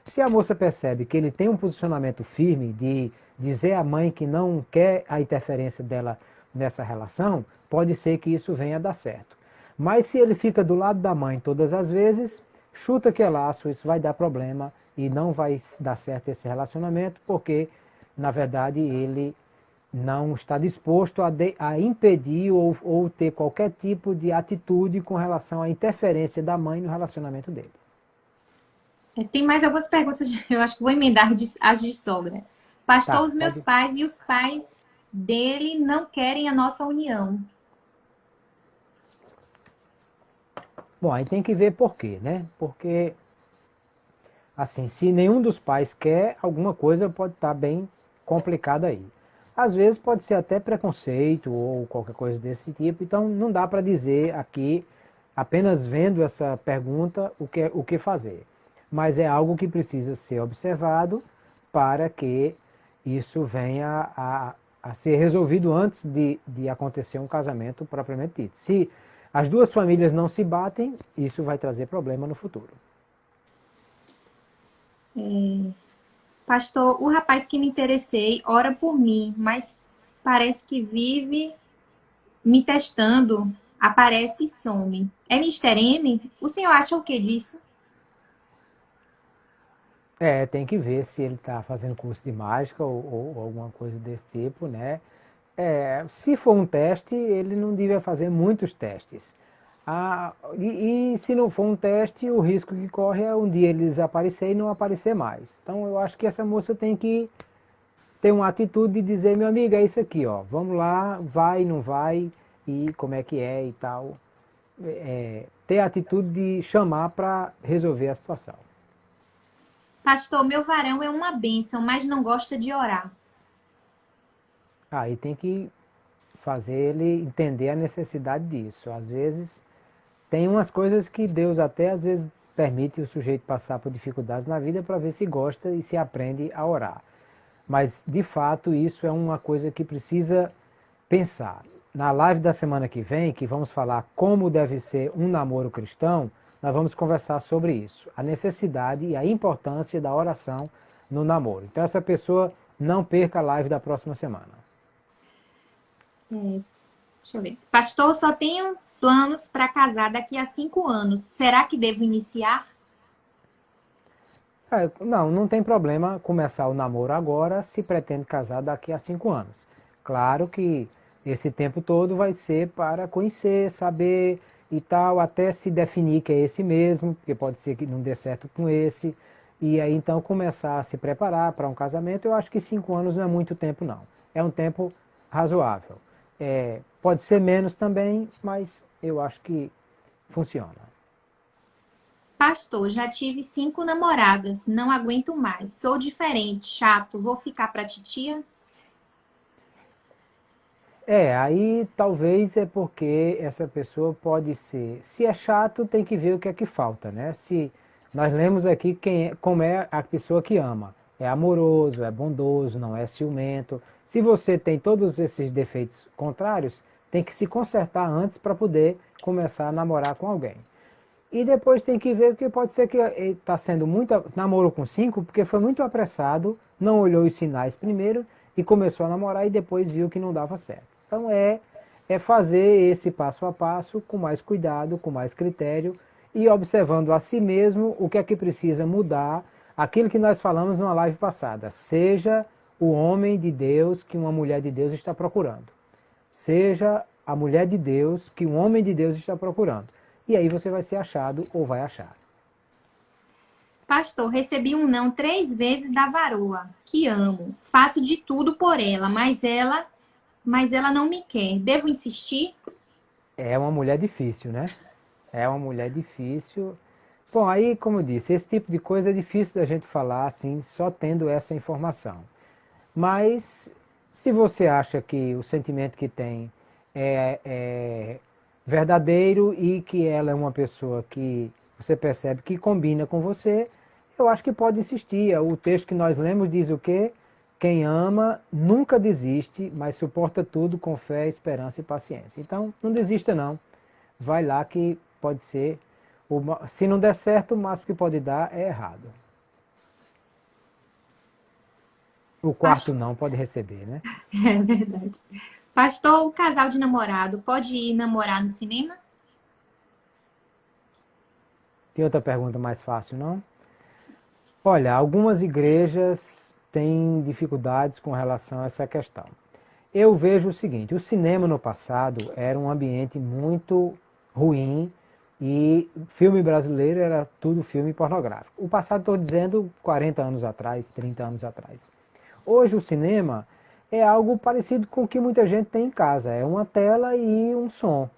Se a moça percebe que ele tem um posicionamento firme de dizer à mãe que não quer a interferência dela nessa relação, pode ser que isso venha a dar certo. Mas se ele fica do lado da mãe todas as vezes, chuta que é laço, isso vai dar problema e não vai dar certo esse relacionamento, porque, na verdade, ele não está disposto a impedir ou ter qualquer tipo de atitude com relação à interferência da mãe no relacionamento dele. Tem mais algumas perguntas, eu acho que vou emendar as de sogra. Pastor, os meus pais e os pais dele não querem a nossa união. Bom, aí tem que ver por quê, né? Porque, assim, se nenhum dos pais quer, alguma coisa pode estar bem complicada aí. Às vezes pode ser até preconceito ou qualquer coisa desse tipo, então não dá para dizer aqui, apenas vendo essa pergunta, o que fazer. Mas é algo que precisa ser observado para que isso venha a ser resolvido antes de acontecer um casamento propriamente dito. Se as duas famílias não se batem, isso vai trazer problema no futuro. Pastor, o rapaz que me interessei ora por mim, mas parece que vive me testando, aparece e some. É Mr. M? O senhor acha o que disso? Tem que ver se ele está fazendo curso de mágica ou alguma coisa desse tipo, né? Se for um teste, ele não devia fazer muitos testes. E se não for um teste, o risco que corre é um dia ele desaparecer e não aparecer mais. Então eu acho que essa moça tem que ter uma atitude de dizer, meu amigo, é isso aqui, ó, vamos lá, vai, não vai, e como é que é e tal. Ter a atitude de chamar para resolver a situação. Pastor, meu varão é uma bênção, mas não gosta de orar. Aí tem que fazer ele entender a necessidade disso. Às vezes, tem umas coisas que Deus até às vezes permite o sujeito passar por dificuldades na vida para ver se gosta e se aprende a orar. Mas, de fato, isso é uma coisa que precisa pensar. Na live da semana que vem, que vamos falar como deve ser um namoro cristão, nós vamos conversar sobre isso. A necessidade e a importância da oração no namoro. Então, essa pessoa não perca a live da próxima semana. Deixa eu ver. Pastor, só tenho planos para casar daqui a 5 anos. Será que devo iniciar? Não tem problema começar o namoro agora se pretende casar daqui a 5 anos. Claro que esse tempo todo vai ser para conhecer, saber e tal, até se definir que é esse mesmo, porque pode ser que não dê certo com esse. E aí então começar a se preparar para um casamento, eu acho que 5 anos não é muito tempo não. É um tempo razoável. Pode ser menos também, mas eu acho que funciona. Pastor, já tive 5 namoradas, não aguento mais. Sou diferente, chato, vou ficar pra titia? Aí talvez é porque essa pessoa pode ser. Se é chato, tem que ver o que é que falta, né? Se nós lemos aqui como é a pessoa que ama. É amoroso, é bondoso, não é ciumento. Se você tem todos esses defeitos contrários, tem que se consertar antes para poder começar a namorar com alguém. E depois tem que ver, porque pode ser que ele está sendo muito. Namorou com 5, porque foi muito apressado, não olhou os sinais primeiro e começou a namorar e depois viu que não dava certo. Então é fazer esse passo a passo com mais cuidado, com mais critério e observando a si mesmo o que é que precisa mudar, aquilo que nós falamos numa live passada. Seja o homem de Deus que uma mulher de Deus está procurando. Seja a mulher de Deus que um homem de Deus está procurando. E aí você vai ser achado ou vai achar. Pastor, recebi um não 3 vezes da varoa, que amo. Faço de tudo por ela, mas ela não me quer. Devo insistir? É uma mulher difícil, né? É uma mulher difícil. Bom, aí, como eu disse, esse tipo de coisa é difícil da gente falar assim, só tendo essa informação. Mas, se você acha que o sentimento que tem é verdadeiro e que ela é uma pessoa que você percebe que combina com você, eu acho que pode insistir. O texto que nós lemos diz o quê? Quem ama nunca desiste, mas suporta tudo com fé, esperança e paciência. Então, não desista não. Vai lá que pode ser. Se não der certo, o máximo que pode dar é errado. O quarto não pode receber, né? É verdade. Pastor, o casal de namorado pode ir namorar no cinema? Tem outra pergunta mais fácil, não? Olha, algumas igrejas têm dificuldades com relação a essa questão. Eu vejo o seguinte, o cinema no passado era um ambiente muito ruim e filme brasileiro era tudo filme pornográfico. O passado estou dizendo 40 anos atrás, 30 anos atrás. Hoje o cinema é algo parecido com o que muita gente tem em casa, é uma tela e um som.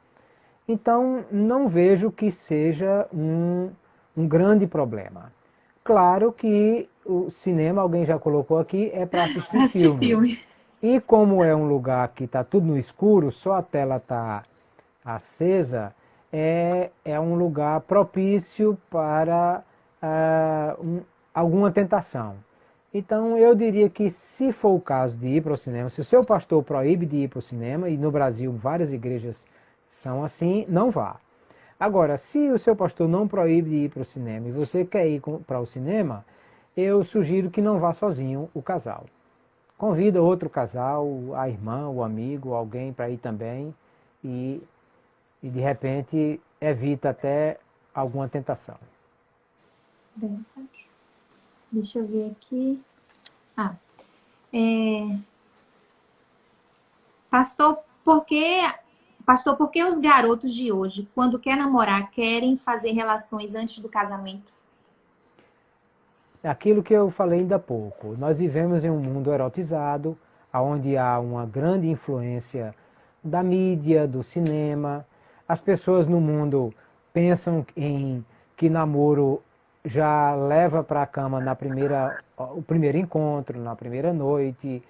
Então não vejo que seja um grande problema. Claro que o cinema, alguém já colocou aqui, é para assistir Assistir filme. filme. E como é um lugar que está tudo no escuro, só a tela está acesa, é um lugar propício para alguma tentação. Então eu diria que se for o caso de ir para o cinema, se o seu pastor proíbe de ir para o cinema, e no Brasil várias igrejas são assim, não vá. Agora, se o seu pastor não proíbe de ir para o cinema e você quer ir para o cinema, eu sugiro que não vá sozinho o casal. Convida outro casal, a irmã, o amigo, alguém para ir também e de repente evita até alguma tentação. Deixa eu ver aqui. Ah, é... Pastor, por que os garotos de hoje, quando quer namorar, querem fazer relações antes do casamento? Aquilo que eu falei ainda há pouco, nós vivemos em um mundo erotizado, onde há uma grande influência da mídia, do cinema. As pessoas no mundo pensam em que namoro já leva para a cama o primeiro encontro, na primeira noite.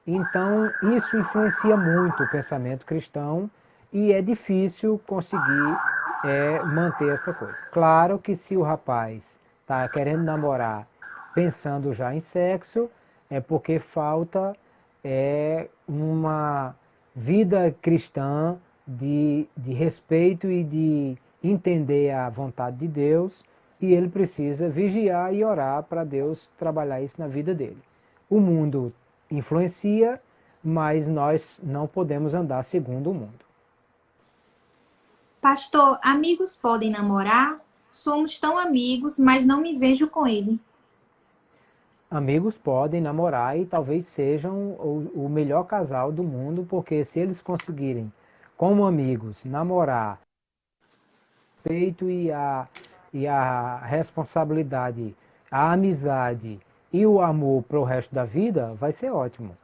Então, isso influencia muito o pensamento cristão e é difícil conseguir manter essa coisa. Claro que se o rapaz está querendo namorar pensando já em sexo, é porque falta uma vida cristã de respeito e de entender a vontade de Deus, e ele precisa vigiar e orar para Deus trabalhar isso na vida dele. O mundo influencia, mas nós não podemos andar segundo o mundo. Pastor, amigos podem namorar? Somos tão amigos, mas não me vejo com ele. Amigos podem namorar e talvez sejam o melhor casal do mundo, porque se eles conseguirem, como amigos, namorar, respeito e a responsabilidade, a amizade e o amor para o resto da vida, vai ser ótimo.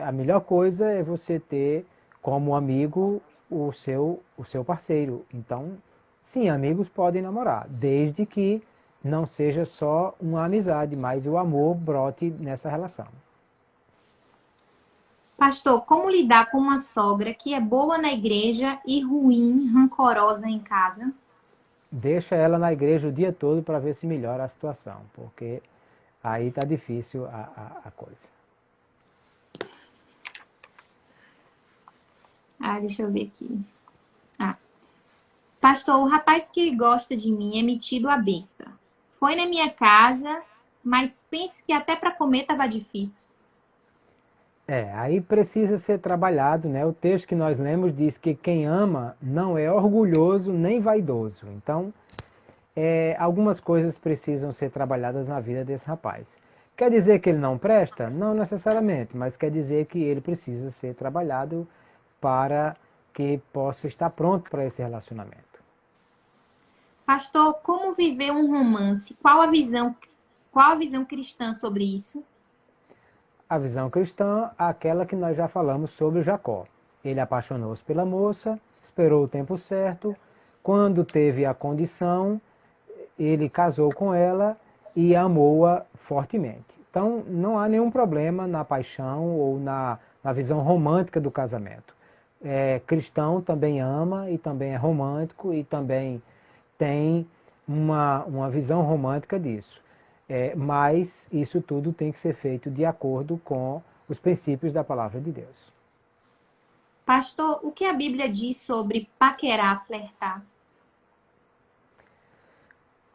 A melhor coisa é você ter como amigo o seu parceiro. Então, sim, amigos podem namorar, desde que não seja só uma amizade, mas o amor brote nessa relação. Pastor, como lidar com uma sogra que é boa na igreja e ruim, rancorosa em casa? Deixa ela na igreja o dia todo para ver se melhora a situação, porque aí está difícil a coisa. Deixa eu ver aqui. Pastor, o rapaz que gosta de mim é metido a besta. Foi na minha casa, mas pense que até para comer estava difícil. Aí precisa ser trabalhado, né? O texto que nós lemos diz que quem ama não é orgulhoso nem vaidoso. Então, algumas coisas precisam ser trabalhadas na vida desse rapaz. Quer dizer que ele não presta? Não necessariamente, mas quer dizer que ele precisa ser trabalhado para que possa estar pronto para esse relacionamento. Pastor, como viver um romance? Qual a visão cristã sobre isso? A visão cristã é aquela que nós já falamos sobre Jacó. Ele apaixonou-se pela moça, esperou o tempo certo, quando teve a condição, ele casou com ela e amou-a fortemente. Então, não há nenhum problema na paixão ou na visão romântica do casamento. Cristão também ama e também é romântico e também tem uma visão romântica disso. Mas isso tudo tem que ser feito de acordo com os princípios da palavra de Deus. Pastor, o que a Bíblia diz sobre paquerar, flertar?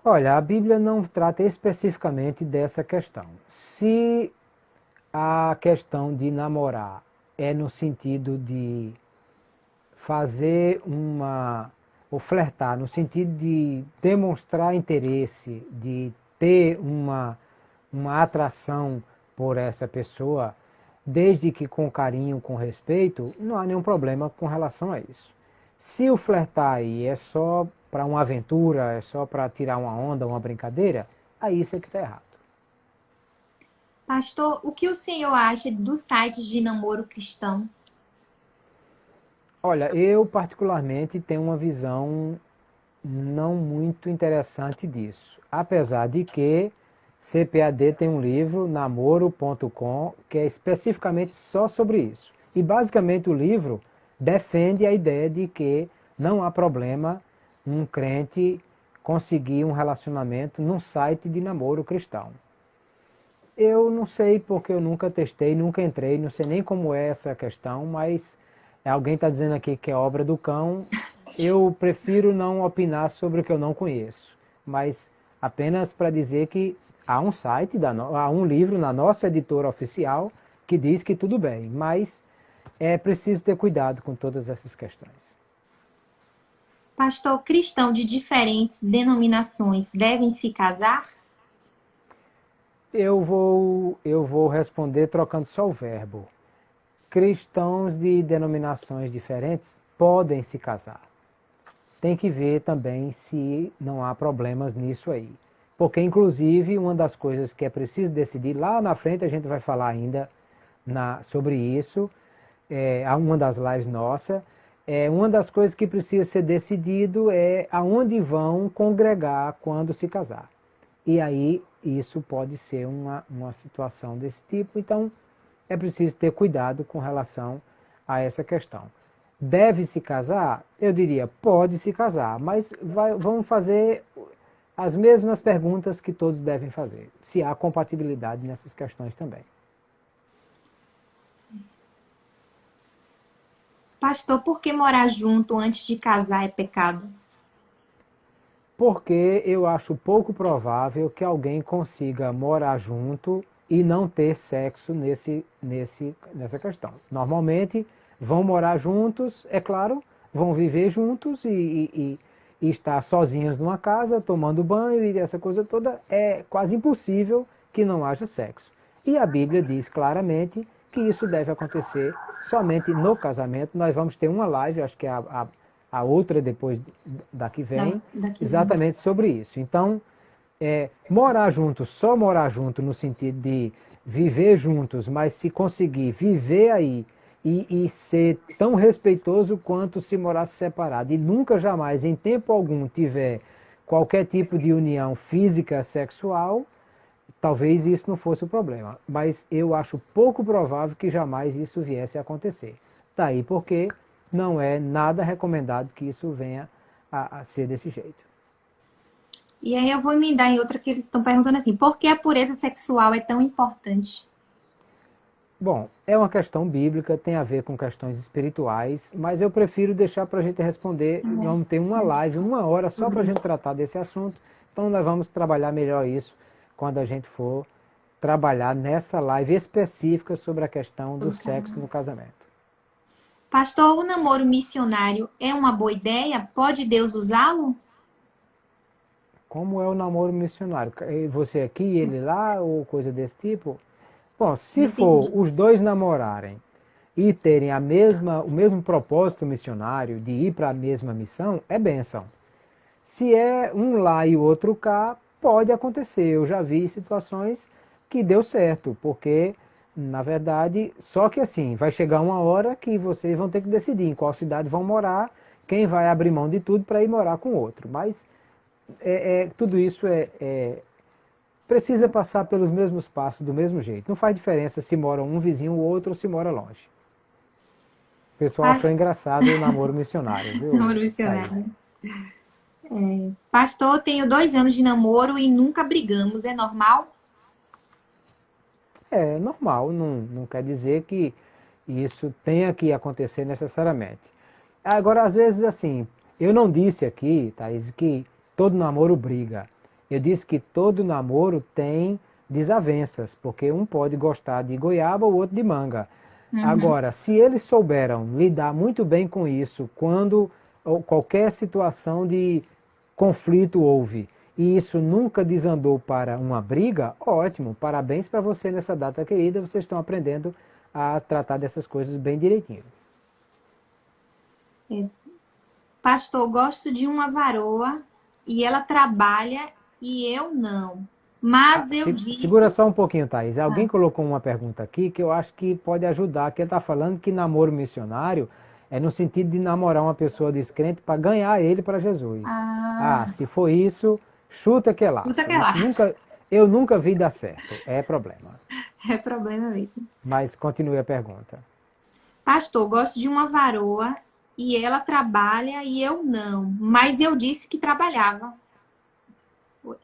Olha, a Bíblia não trata especificamente dessa questão. Se a questão de namorar é no sentido de fazer ou flertar, no sentido de demonstrar interesse, de ter uma atração por essa pessoa, desde que com carinho, com respeito, não há nenhum problema com relação a isso. Se o flertar aí é só para uma aventura, é só para tirar uma onda, uma brincadeira, aí isso é que está errado. Pastor, o que o senhor acha dos sites de namoro cristão? Olha, eu particularmente tenho uma visão não muito interessante disso. Apesar de que CPAD tem um livro, namoro.com, que é especificamente só sobre isso. E basicamente o livro defende a ideia de que não há problema um crente conseguir um relacionamento num site de namoro cristão. Eu não sei porque eu nunca testei, nunca entrei, não sei nem como é essa questão, mas alguém está dizendo aqui que é obra do cão. Eu prefiro não opinar sobre o que eu não conheço, mas apenas para dizer que há um site, há um livro na nossa editora oficial que diz que tudo bem, mas é preciso ter cuidado com todas essas questões. Pastor, cristão de diferentes denominações devem se casar? Eu vou responder trocando só o verbo. cristãos de denominações diferentes podem se casar. Tem que ver também se não há problemas nisso aí. Porque, inclusive, uma das coisas que é preciso decidir, lá na frente a gente vai falar ainda sobre isso, uma das lives nossa, uma das coisas que precisa ser decidido é aonde vão congregar quando se casar. E aí isso pode ser uma situação desse tipo, então é preciso ter cuidado com relação a essa questão. Deve se casar? Eu diria, pode se casar, mas vamos fazer as mesmas perguntas que todos devem fazer, se há compatibilidade nessas questões também. Pastor, por que morar junto antes de casar é pecado? Porque eu acho pouco provável que alguém consiga morar junto e não ter sexo nessa questão. Normalmente vão morar juntos, é claro, vão viver juntos e estar sozinhos numa casa, tomando banho e essa coisa toda, é quase impossível que não haja sexo. E a Bíblia diz claramente que isso deve acontecer somente no casamento. Nós vamos ter uma live, acho que é a outra depois da que vem, exatamente sobre isso. Então, morar junto, só morar junto no sentido de viver juntos, mas se conseguir viver aí e ser tão respeitoso quanto se morasse separado e nunca jamais, em tempo algum, tiver qualquer tipo de união física sexual, talvez isso não fosse o problema. Mas eu acho pouco provável que jamais isso viesse a acontecer. Daí porque não é nada recomendado que isso venha a ser desse jeito. E aí eu vou emendar em outra que eles estão perguntando assim, por que a pureza sexual é tão importante? Bom, é uma questão bíblica, tem a ver com questões espirituais, mas eu prefiro deixar para a gente responder. Vamos ter uma live, 1 hora, só para a gente tratar desse assunto. Então nós vamos trabalhar melhor isso quando a gente for trabalhar nessa live específica sobre a questão do sexo no casamento. Pastor, o namoro missionário é uma boa ideia? Pode Deus usá-lo? Como é o namoro missionário? Você aqui e ele lá, ou coisa desse tipo? Bom, se for os dois namorarem e terem o mesmo propósito missionário de ir para a mesma missão, é bênção. Se é um lá e o outro cá, pode acontecer. Eu já vi situações que deu certo, porque, na verdade, só que assim, vai chegar uma hora que vocês vão ter que decidir em qual cidade vão morar, quem vai abrir mão de tudo para ir morar com o outro. Mas tudo isso precisa passar pelos mesmos passos, do mesmo jeito. Não faz diferença se mora um vizinho ou outro ou se mora longe. O pessoal achou engraçado o namoro missionário, viu? Namoro missionário. Pastor, tenho 2 anos de namoro e nunca brigamos. É normal? É normal, não quer dizer que isso tenha que acontecer necessariamente. Agora, às vezes, assim, eu não disse aqui, Thaís, que todo namoro briga. Eu disse que todo namoro tem desavenças, porque um pode gostar de goiaba, o outro de manga. Agora, se eles souberam lidar muito bem com isso, quando qualquer situação de conflito houve, e isso nunca desandou para uma briga, ótimo, parabéns para você nessa data querida, vocês estão aprendendo a tratar dessas coisas bem direitinho. Pastor, gosto de uma varoa e ela trabalha e eu não. Mas eu disse... Segura só um pouquinho, Thaís. Alguém colocou uma pergunta aqui que eu acho que pode ajudar, que ele está falando que namoro missionário é no sentido de namorar uma pessoa descrente para ganhar ele para Jesus. Se for isso, chuta que é lá. Eu nunca vi dar certo. É problema. É problema mesmo. Mas continue a pergunta. Pastor, gosto de uma varoa e ela trabalha e eu não. Mas eu disse que trabalhava.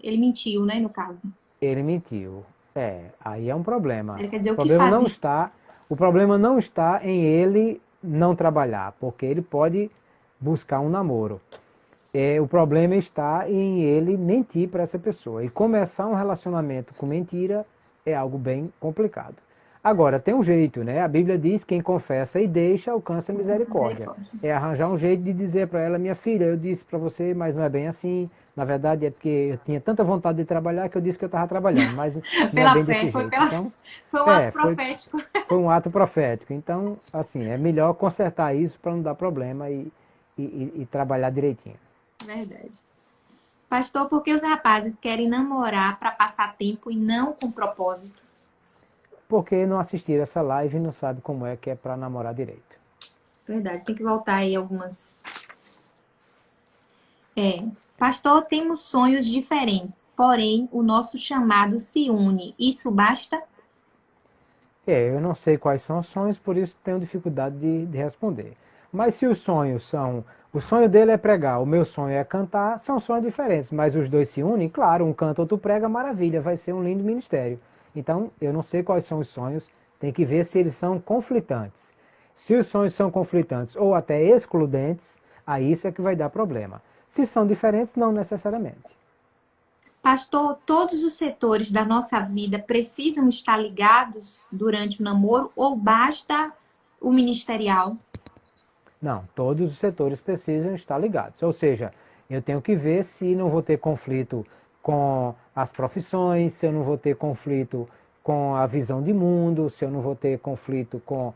Ele mentiu, né, no caso. Ele mentiu. Aí é um problema. Ele quer dizer o problema não está em ele não trabalhar, porque ele pode buscar um namoro. O problema está em ele mentir para essa pessoa. E começar um relacionamento com mentira é algo bem complicado. Agora, tem um jeito, né? A Bíblia diz que quem confessa e deixa alcança misericórdia. É arranjar um jeito de dizer para ela, minha filha, eu disse para você, mas não é bem assim. Na verdade é porque eu tinha tanta vontade de trabalhar que eu disse que eu estava trabalhando, mas não é Pela bem fé, desse jeito. Então, foi um ato foi, profético. foi um ato profético. Então, assim, é melhor consertar isso para não dar problema e trabalhar direitinho. Verdade. Pastor, por que os rapazes querem namorar para passar tempo e não com propósito? Porque não assistiram essa live e não sabe como é que é para namorar direito. Verdade, tem que voltar aí algumas. Pastor, temos sonhos diferentes, porém o nosso chamado se une. Isso basta? Eu não sei quais são os sonhos, por isso tenho dificuldade de responder. Mas se os sonhos são. O sonho dele é pregar, o meu sonho é cantar, são sonhos diferentes, mas os dois se unem, claro, um canta, outro prega, maravilha, vai ser um lindo ministério. Então, eu não sei quais são os sonhos, tem que ver se eles são conflitantes. Se os sonhos são conflitantes ou até excludentes, aí isso é que vai dar problema. Se são diferentes, não necessariamente. Pastor, todos os setores da nossa vida precisam estar ligados durante o namoro ou basta o ministerial? Não, todos os setores precisam estar ligados. Ou seja, eu tenho que ver se não vou ter conflito com as profissões, se eu não vou ter conflito com a visão de mundo, se eu não vou ter conflito com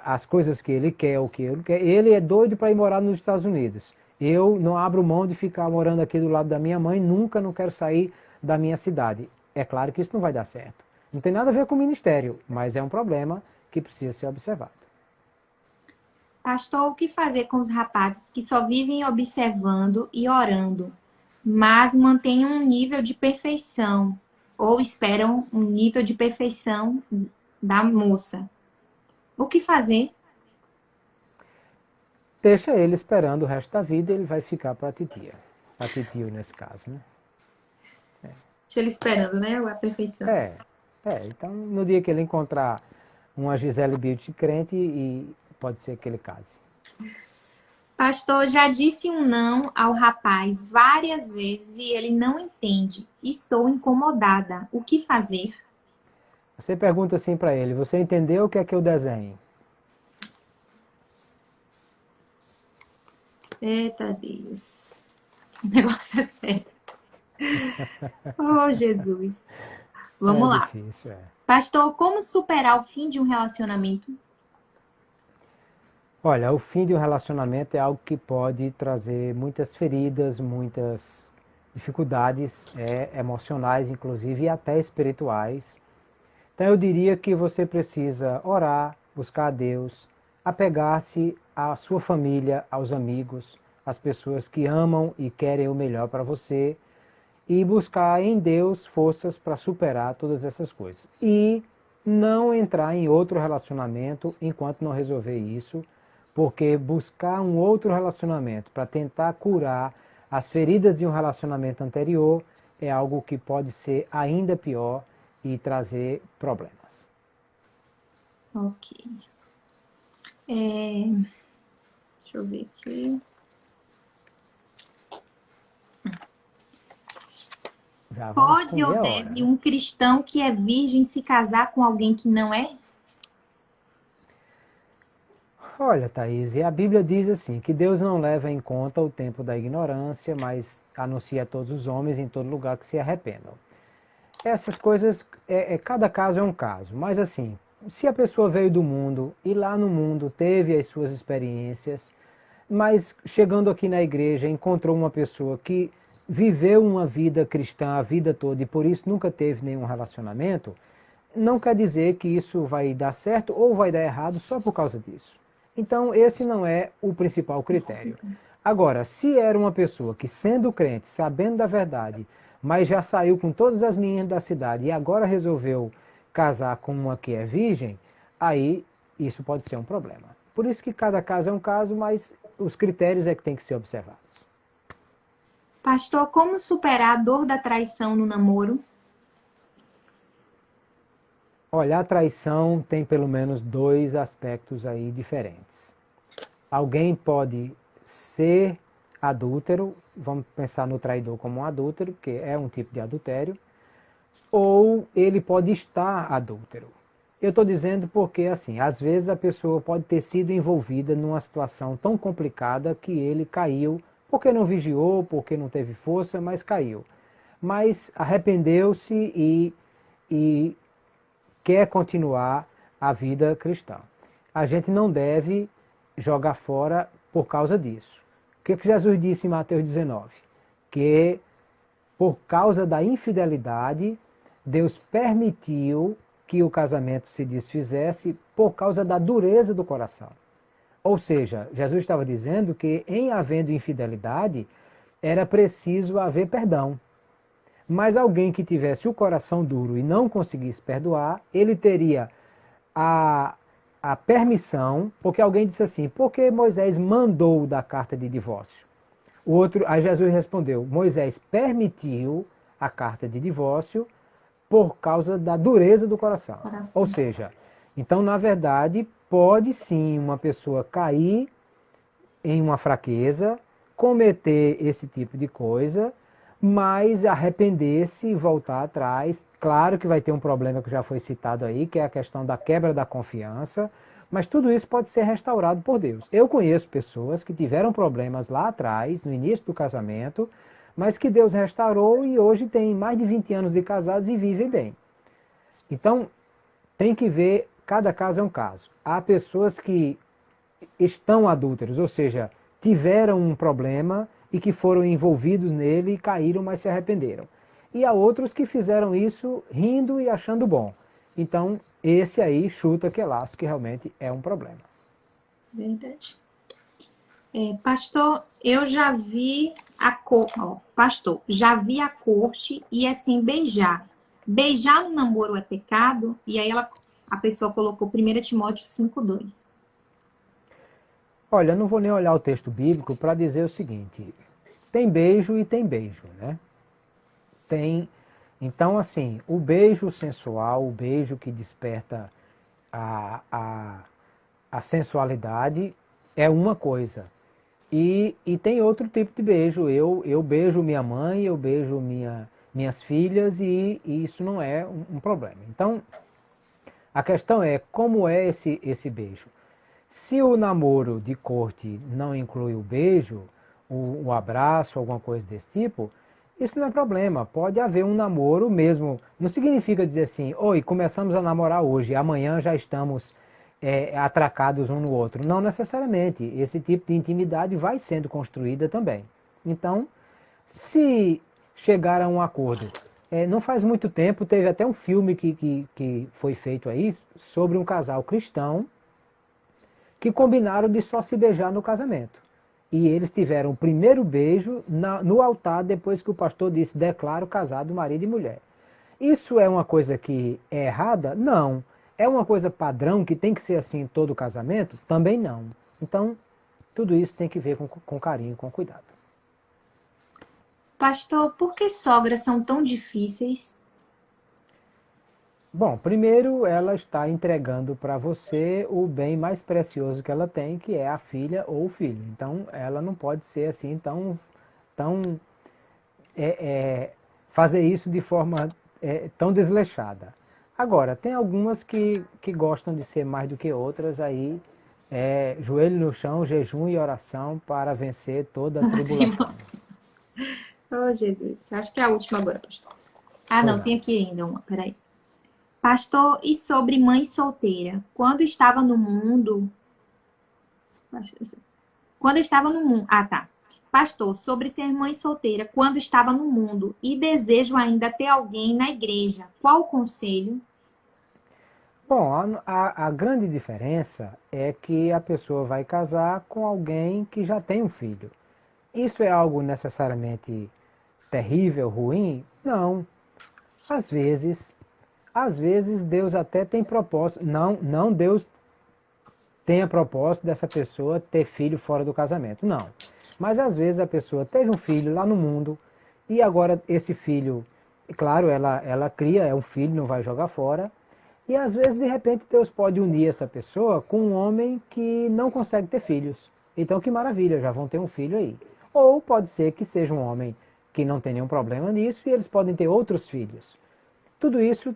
as coisas que ele quer, o que ele quer. Ele é doido para ir morar nos Estados Unidos. Eu não abro mão de ficar morando aqui do lado da minha mãe, nunca não quero sair da minha cidade. É claro que isso não vai dar certo. Não tem nada a ver com o ministério, mas é um problema que precisa ser observado. Pastor, o que fazer com os rapazes que só vivem observando e orando, mas mantêm um nível de perfeição ou esperam um nível de perfeição da moça? O que fazer? Deixa ele esperando o resto da vida, ele vai ficar para a titia. A titio nesse caso, né? Deixa ele esperando, né? A perfeição. Então no dia que ele encontrar uma Gisele Bündchen crente, e pode ser que ele case. Pastor, já disse um não ao rapaz várias vezes e ele não entende. Estou incomodada. O que fazer? Você pergunta assim para ele, você entendeu o que é que eu desenho? Eita Deus. O negócio é sério. Oh, Jesus. Vamos lá. Difícil, Pastor, como superar o fim de um relacionamento? Olha, o fim de um relacionamento é algo que pode trazer muitas feridas, muitas dificuldades emocionais, inclusive, e até espirituais. Então eu diria que você precisa orar, buscar a Deus, apegar-se à sua família, aos amigos, às pessoas que amam e querem o melhor para você, e buscar em Deus forças para superar todas essas coisas. E não entrar em outro relacionamento enquanto não resolver isso, porque buscar um outro relacionamento para tentar curar as feridas de um relacionamento anterior é algo que pode ser ainda pior e trazer problemas. Ok. Deixa eu ver aqui. Pode ou deve um cristão que é virgem se casar com alguém que não é? Olha, Thaís, a Bíblia diz assim, que Deus não leva em conta o tempo da ignorância, mas anuncia a todos os homens em todo lugar que se arrependam. Essas coisas, cada caso é um caso, mas assim, se a pessoa veio do mundo e lá no mundo teve as suas experiências, mas chegando aqui na igreja encontrou uma pessoa que viveu uma vida cristã a vida toda e por isso nunca teve nenhum relacionamento, não quer dizer que isso vai dar certo ou vai dar errado só por causa disso. Então esse não é o principal critério. Agora, se era uma pessoa que sendo crente, sabendo da verdade, mas já saiu com todas as meninas da cidade e agora resolveu casar com uma que é virgem, aí isso pode ser um problema. Por isso que cada caso é um caso, mas os critérios é que tem que ser observados. Pastor, como superar a dor da traição no namoro? Olha, a traição tem pelo menos dois aspectos aí diferentes. Alguém pode ser adúltero, vamos pensar no traidor como um adúltero, que é um tipo de adultério, ou ele pode estar adúltero. Eu estou dizendo porque, assim, às vezes a pessoa pode ter sido envolvida numa situação tão complicada que ele caiu, porque não vigiou, porque não teve força, mas caiu. Mas arrependeu-se e quer continuar a vida cristã. A gente não deve jogar fora por causa disso. O que Jesus disse em Mateus 19? Que por causa da infidelidade, Deus permitiu que o casamento se desfizesse por causa da dureza do coração. Ou seja, Jesus estava dizendo que em havendo infidelidade, era preciso haver perdão. Mas alguém que tivesse o coração duro e não conseguisse perdoar, ele teria a permissão, porque alguém disse assim, por que Moisés mandou da carta de divórcio? Aí Jesus respondeu, Moisés permitiu a carta de divórcio por causa da dureza do coração. Ou seja, então na verdade pode sim uma pessoa cair em uma fraqueza, cometer esse tipo de coisa, mas arrepender-se e voltar atrás. Claro que vai ter um problema que já foi citado aí, que é a questão da quebra da confiança, mas tudo isso pode ser restaurado por Deus. Eu conheço pessoas que tiveram problemas lá atrás, no início do casamento, mas que Deus restaurou e hoje tem mais de 20 anos de casados e vivem bem. Então, tem que ver, cada caso é um caso. Há pessoas que estão adúlteros, ou seja, tiveram um problema e que foram envolvidos nele e caíram, mas se arrependeram. E há outros que fizeram isso rindo e achando bom. Então, esse aí chuta que é laço, que realmente é um problema. Verdade. Pastor, eu já vi pastor, já vi a corte e assim beijar. Beijar no namoro é pecado? E aí a pessoa colocou 1 Timóteo 5:2. Olha, não vou nem olhar o texto bíblico para dizer o seguinte, tem beijo e tem beijo, né? Então, assim, o beijo sensual, o beijo que desperta a sensualidade é uma coisa. E tem outro tipo de beijo. Eu beijo minha mãe, eu beijo minhas filhas e isso não é um problema. Então, a questão é como é esse beijo. Se o namoro de corte não inclui o beijo, o abraço, alguma coisa desse tipo, isso não é problema. Pode haver um namoro mesmo. Não significa dizer assim, oi, começamos a namorar hoje, amanhã já estamos atracados um no outro. Não necessariamente. Esse tipo de intimidade vai sendo construída também. Então, se chegar a um acordo, não faz muito tempo, teve até um filme que foi feito aí sobre um casal cristão que combinaram de só se beijar no casamento. E eles tiveram o primeiro beijo no altar depois que o pastor disse, declaro casado marido e mulher. Isso é uma coisa que é errada? Não. É uma coisa padrão que tem que ser assim em todo casamento? Também não. Então, tudo isso tem que ver com carinho, com cuidado. Pastor, por que sogras são tão difíceis? Bom, primeiro ela está entregando para você o bem mais precioso que ela tem, que é a filha ou o filho. Então, ela não pode ser assim fazer isso de forma tão desleixada. Agora, tem algumas que gostam de ser mais do que outras, aí joelho no chão, jejum e oração para vencer toda a tribulação. Oh, Jesus. Acho que é a última agora, pastor. Não, tem aqui ainda uma, peraí. Pastor, e sobre mãe solteira? Quando estava no mundo... Pastor, sobre ser mãe solteira quando estava no mundo e desejo ainda ter alguém na igreja, qual o conselho? Bom, a grande diferença é que a pessoa vai casar com alguém que já tem um filho. Isso é algo necessariamente terrível, ruim? Não. Às vezes Deus até tem propósito, não Deus tem a propósito dessa pessoa ter filho fora do casamento, não. Mas às vezes a pessoa teve um filho lá no mundo e agora esse filho, claro, ela cria, é um filho, não vai jogar fora. E às vezes, de repente, Deus pode unir essa pessoa com um homem que não consegue ter filhos. Então, que maravilha, já vão ter um filho aí. Ou pode ser que seja um homem que não tem nenhum problema nisso e eles podem ter outros filhos. Tudo isso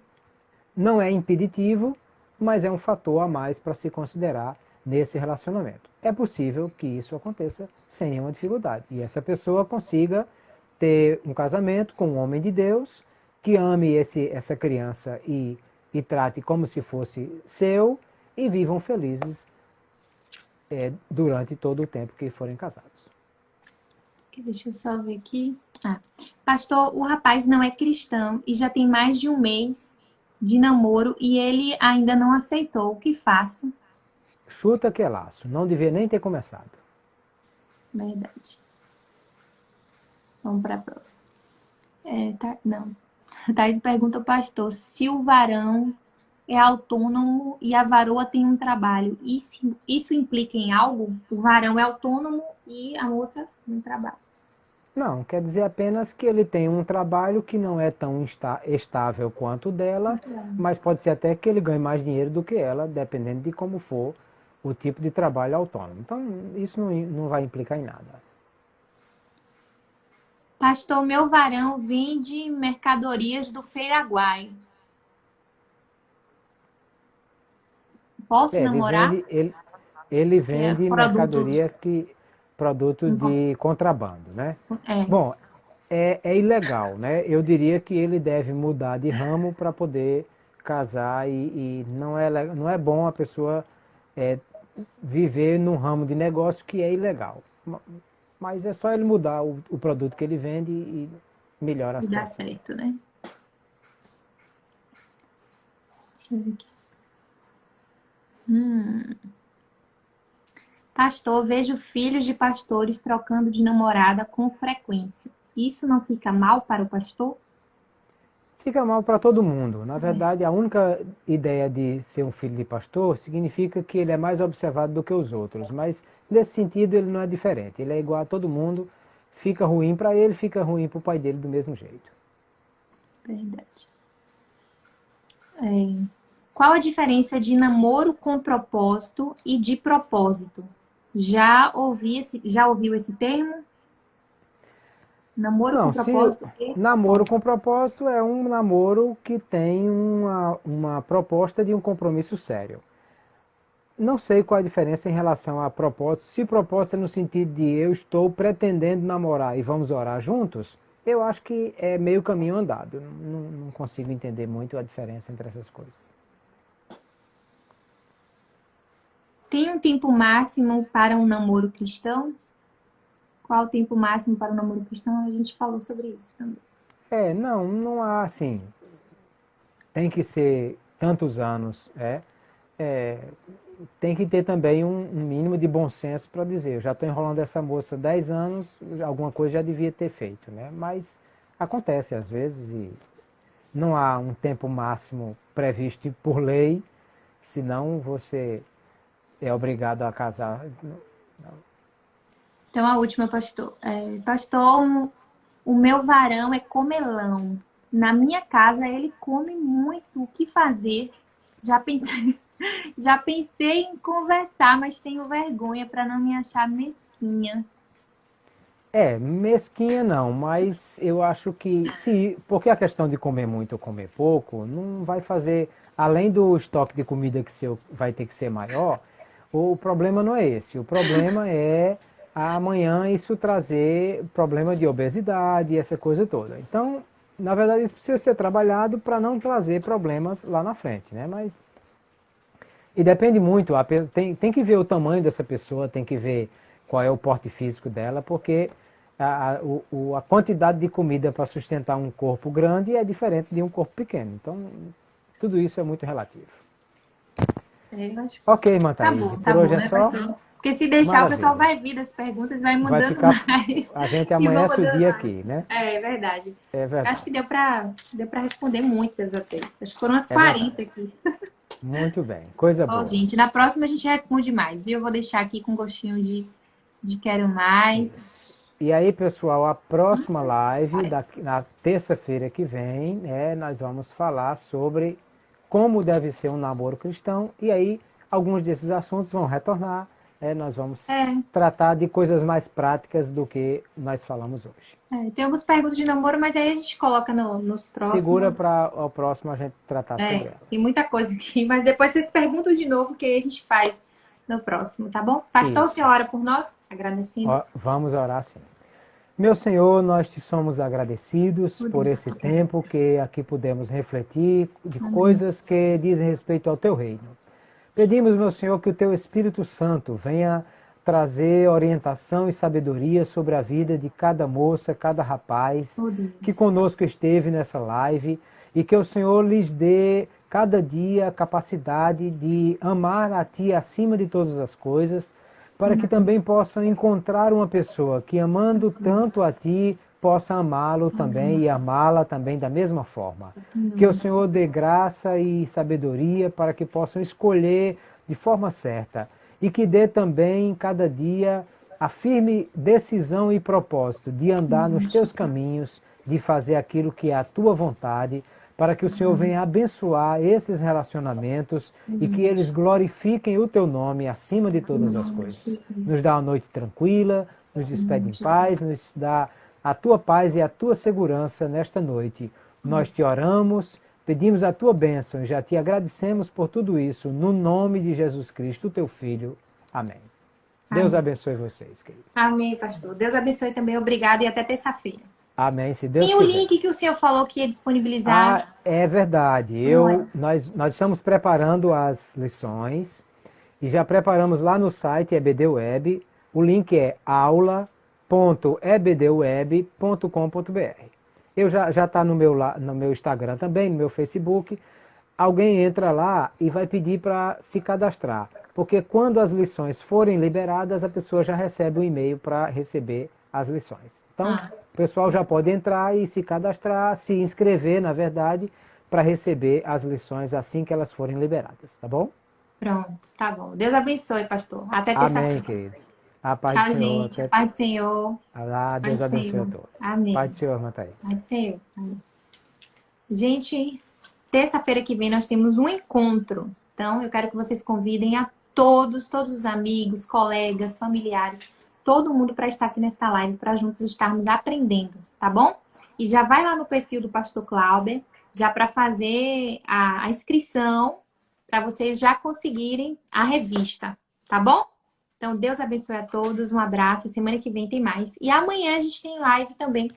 não é impeditivo, mas é um fator a mais para se considerar nesse relacionamento. É possível que isso aconteça sem nenhuma dificuldade, e essa pessoa consiga ter um casamento com um homem de Deus, que ame essa criança e trate como se fosse seu, e vivam felizes durante todo o tempo que forem casados. Deixa eu só ver aqui. Pastor, o rapaz não é cristão e já tem mais de um mês de namoro e ele ainda não aceitou. O que faço? Chuta que é laço. Não devia nem ter começado. Verdade. Vamos para a próxima. Não. Thais pergunta ao pastor se o varão é autônomo e a varoa tem um trabalho. Isso implica em algo? O varão é autônomo e a moça tem um trabalho. Não, quer dizer apenas que ele tem um trabalho que não é tão estável quanto o dela, mas pode ser até que ele ganhe mais dinheiro do que ela, dependendo de como for o tipo de trabalho autônomo. Então, isso não vai implicar em nada. Pastor, meu varão vende mercadorias do Feiraguai. Posso namorar? Ele vende mercadoria produto de contrabando, né? Bom, é ilegal, né? Eu diria que ele deve mudar de ramo para poder casar e não é bom a pessoa viver num ramo de negócio que é ilegal. Mas é só ele mudar o produto que ele vende e melhora a situação. E dá certo, né? Deixa eu ver aqui. Pastor, vejo filhos de pastores trocando de namorada com frequência. Isso não fica mal para o pastor? Fica mal para todo mundo. Na verdade, a única ideia de ser um filho de pastor significa que ele é mais observado do que os outros. Mas, nesse sentido, ele não é diferente. Ele é igual a todo mundo. Fica ruim para ele, fica ruim para o pai dele do mesmo jeito. Verdade. Qual a diferença de namoro com propósito e de propósito? Já ouviu esse termo? Namoro com propósito? Namoro com propósito é um namoro que tem uma proposta de um compromisso sério. Não sei qual a diferença em relação a propósito. Se propósito é no sentido de eu estou pretendendo namorar e vamos orar juntos, eu acho que é meio caminho andado. Não consigo entender muito a diferença entre essas coisas. Tem um tempo máximo para um namoro cristão? Qual o tempo máximo para o namoro cristão? A gente falou sobre isso também. Não há assim. Tem que ser tantos anos. Tem que ter também um mínimo de bom senso para dizer, eu já estou enrolando essa moça há 10 anos, alguma coisa já devia ter feito, né? Mas acontece às vezes e não há um tempo máximo previsto por lei, senão você é obrigado a casar. Então, a última, pastor. Pastor, o meu varão é comelão. Na minha casa, ele come muito. O que fazer? Já pensei em conversar, mas tenho vergonha para não me achar mesquinha. Mesquinha não, mas eu acho que porque a questão de comer muito ou comer pouco não vai fazer, além do estoque de comida que vai ter que ser maior, o problema não é esse. O problema é amanhã isso trazer problema de obesidade, essa coisa toda. Então, na verdade, isso precisa ser trabalhado para não trazer problemas lá na frente, né? E depende muito, tem que ver o tamanho dessa pessoa, tem que ver qual é o porte físico dela, porque a quantidade de comida para sustentar um corpo grande é diferente de um corpo pequeno. Então, tudo isso é muito relativo. Ok, irmã Thaís, por hoje é só. Porque se deixar, o pessoal vai vir das perguntas, vai mudando mais. A gente amanhece o dia aqui, né? É verdade. É verdade. Acho que deu para responder muitas até. Acho que foram umas 40 aqui. Muito bem, coisa boa. Gente, na próxima a gente responde mais. E eu vou deixar aqui com gostinho de quero mais. E aí, pessoal, a próxima live, na terça-feira que vem, nós vamos falar sobre como deve ser um namoro cristão. E aí, alguns desses assuntos vão retornar nós vamos tratar de coisas mais práticas do que nós falamos hoje. Tem algumas perguntas de namoro, mas aí a gente coloca nos próximos. Segura para o próximo a gente tratar sobre elas. Tem muita coisa aqui, mas depois vocês perguntam de novo, que aí a gente faz no próximo, tá bom? Pastor, o senhor ora por nós? Agradecendo. Vamos orar sim. Meu Senhor, nós te somos agradecidos por esse tempo que aqui pudemos refletir de coisas que dizem respeito ao teu reino. Pedimos, meu Senhor, que o teu Espírito Santo venha trazer orientação e sabedoria sobre a vida de cada moça, cada rapaz que conosco esteve nessa live e que o Senhor lhes dê cada dia a capacidade de amar a Ti acima de todas as coisas, para que também possam encontrar uma pessoa que, amando tanto a Ti, possa amá-lo também e amá-la também da mesma forma. Que o Senhor dê graça e sabedoria para que possam escolher de forma certa e que dê também, cada dia, a firme decisão e propósito de andar nos Teus caminhos, de fazer aquilo que é a Tua vontade, para que o Senhor venha abençoar esses relacionamentos e que eles glorifiquem o Teu nome acima de todas as coisas. Nos dá uma noite tranquila, nos despede em paz, nos dá a Tua paz e a Tua segurança nesta noite. Nós Te oramos, pedimos a Tua bênção e já Te agradecemos por tudo isso, no nome de Jesus Cristo, Teu Filho. Amém. Deus abençoe vocês, queridos. Amém, pastor. Deus abençoe também. Obrigada e até terça-feira. Amém, se Deus quiser. E o link que o senhor falou que ia disponibilizar? É verdade. Nós estamos preparando as lições e já preparamos lá no site EBD Web. O link é aula.ebdweb.com.br. Eu já está no meu Instagram também, no meu Facebook. Alguém entra lá e vai pedir para se cadastrar. Porque quando as lições forem liberadas, a pessoa já recebe um e-mail para receber as lições. Então, o pessoal já pode entrar e se cadastrar, se inscrever, na verdade, para receber as lições assim que elas forem liberadas, tá bom? Pronto, tá bom. Deus abençoe, pastor. Até terça-feira. Amém, queridos. A paz Tchau, do Senhor. gente. A paz do Senhor. Deus abençoe a todos. Amém. Paz do Senhor, irmã Thaís. Paz do Senhor. Amém. Gente, terça-feira que vem nós temos um encontro. Então, eu quero que vocês convidem a todos os amigos, colegas, familiares, todo mundo para estar aqui nesta live, para juntos estarmos aprendendo, tá bom? E já vai lá no perfil do Pastor Clauber, já para fazer a inscrição, para vocês já conseguirem a revista, tá bom? Então, Deus abençoe a todos, um abraço, semana que vem tem mais. E amanhã a gente tem live também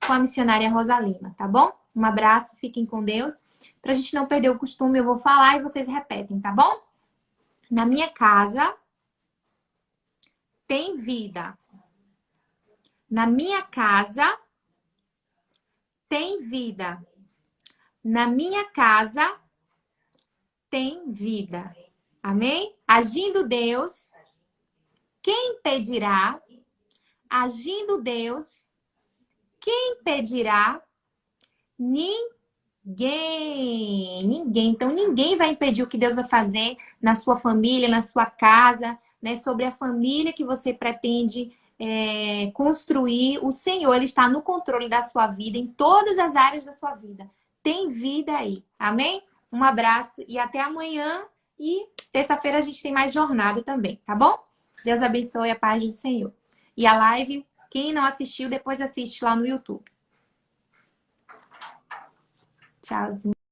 com a missionária Rosa Lima, tá bom? Um abraço, fiquem com Deus. Pra gente não perder o costume, eu vou falar e vocês repetem, tá bom? Na minha casa tem vida. Na minha casa tem vida. Na minha casa tem vida. Amém? Agindo Deus, quem impedirá? Agindo Deus, quem impedirá? Ninguém. Então, ninguém vai impedir o que Deus vai fazer na sua família, na sua casa, né? Sobre a família que você pretende construir. O Senhor, Ele está no controle da sua vida, em todas as áreas da sua vida. Tem vida aí. Amém? Um abraço e até amanhã. E terça-feira a gente tem mais jornada também, tá bom? Deus abençoe, a paz do Senhor. E a live, quem não assistiu, depois assiste lá no YouTube. Tchauzinho.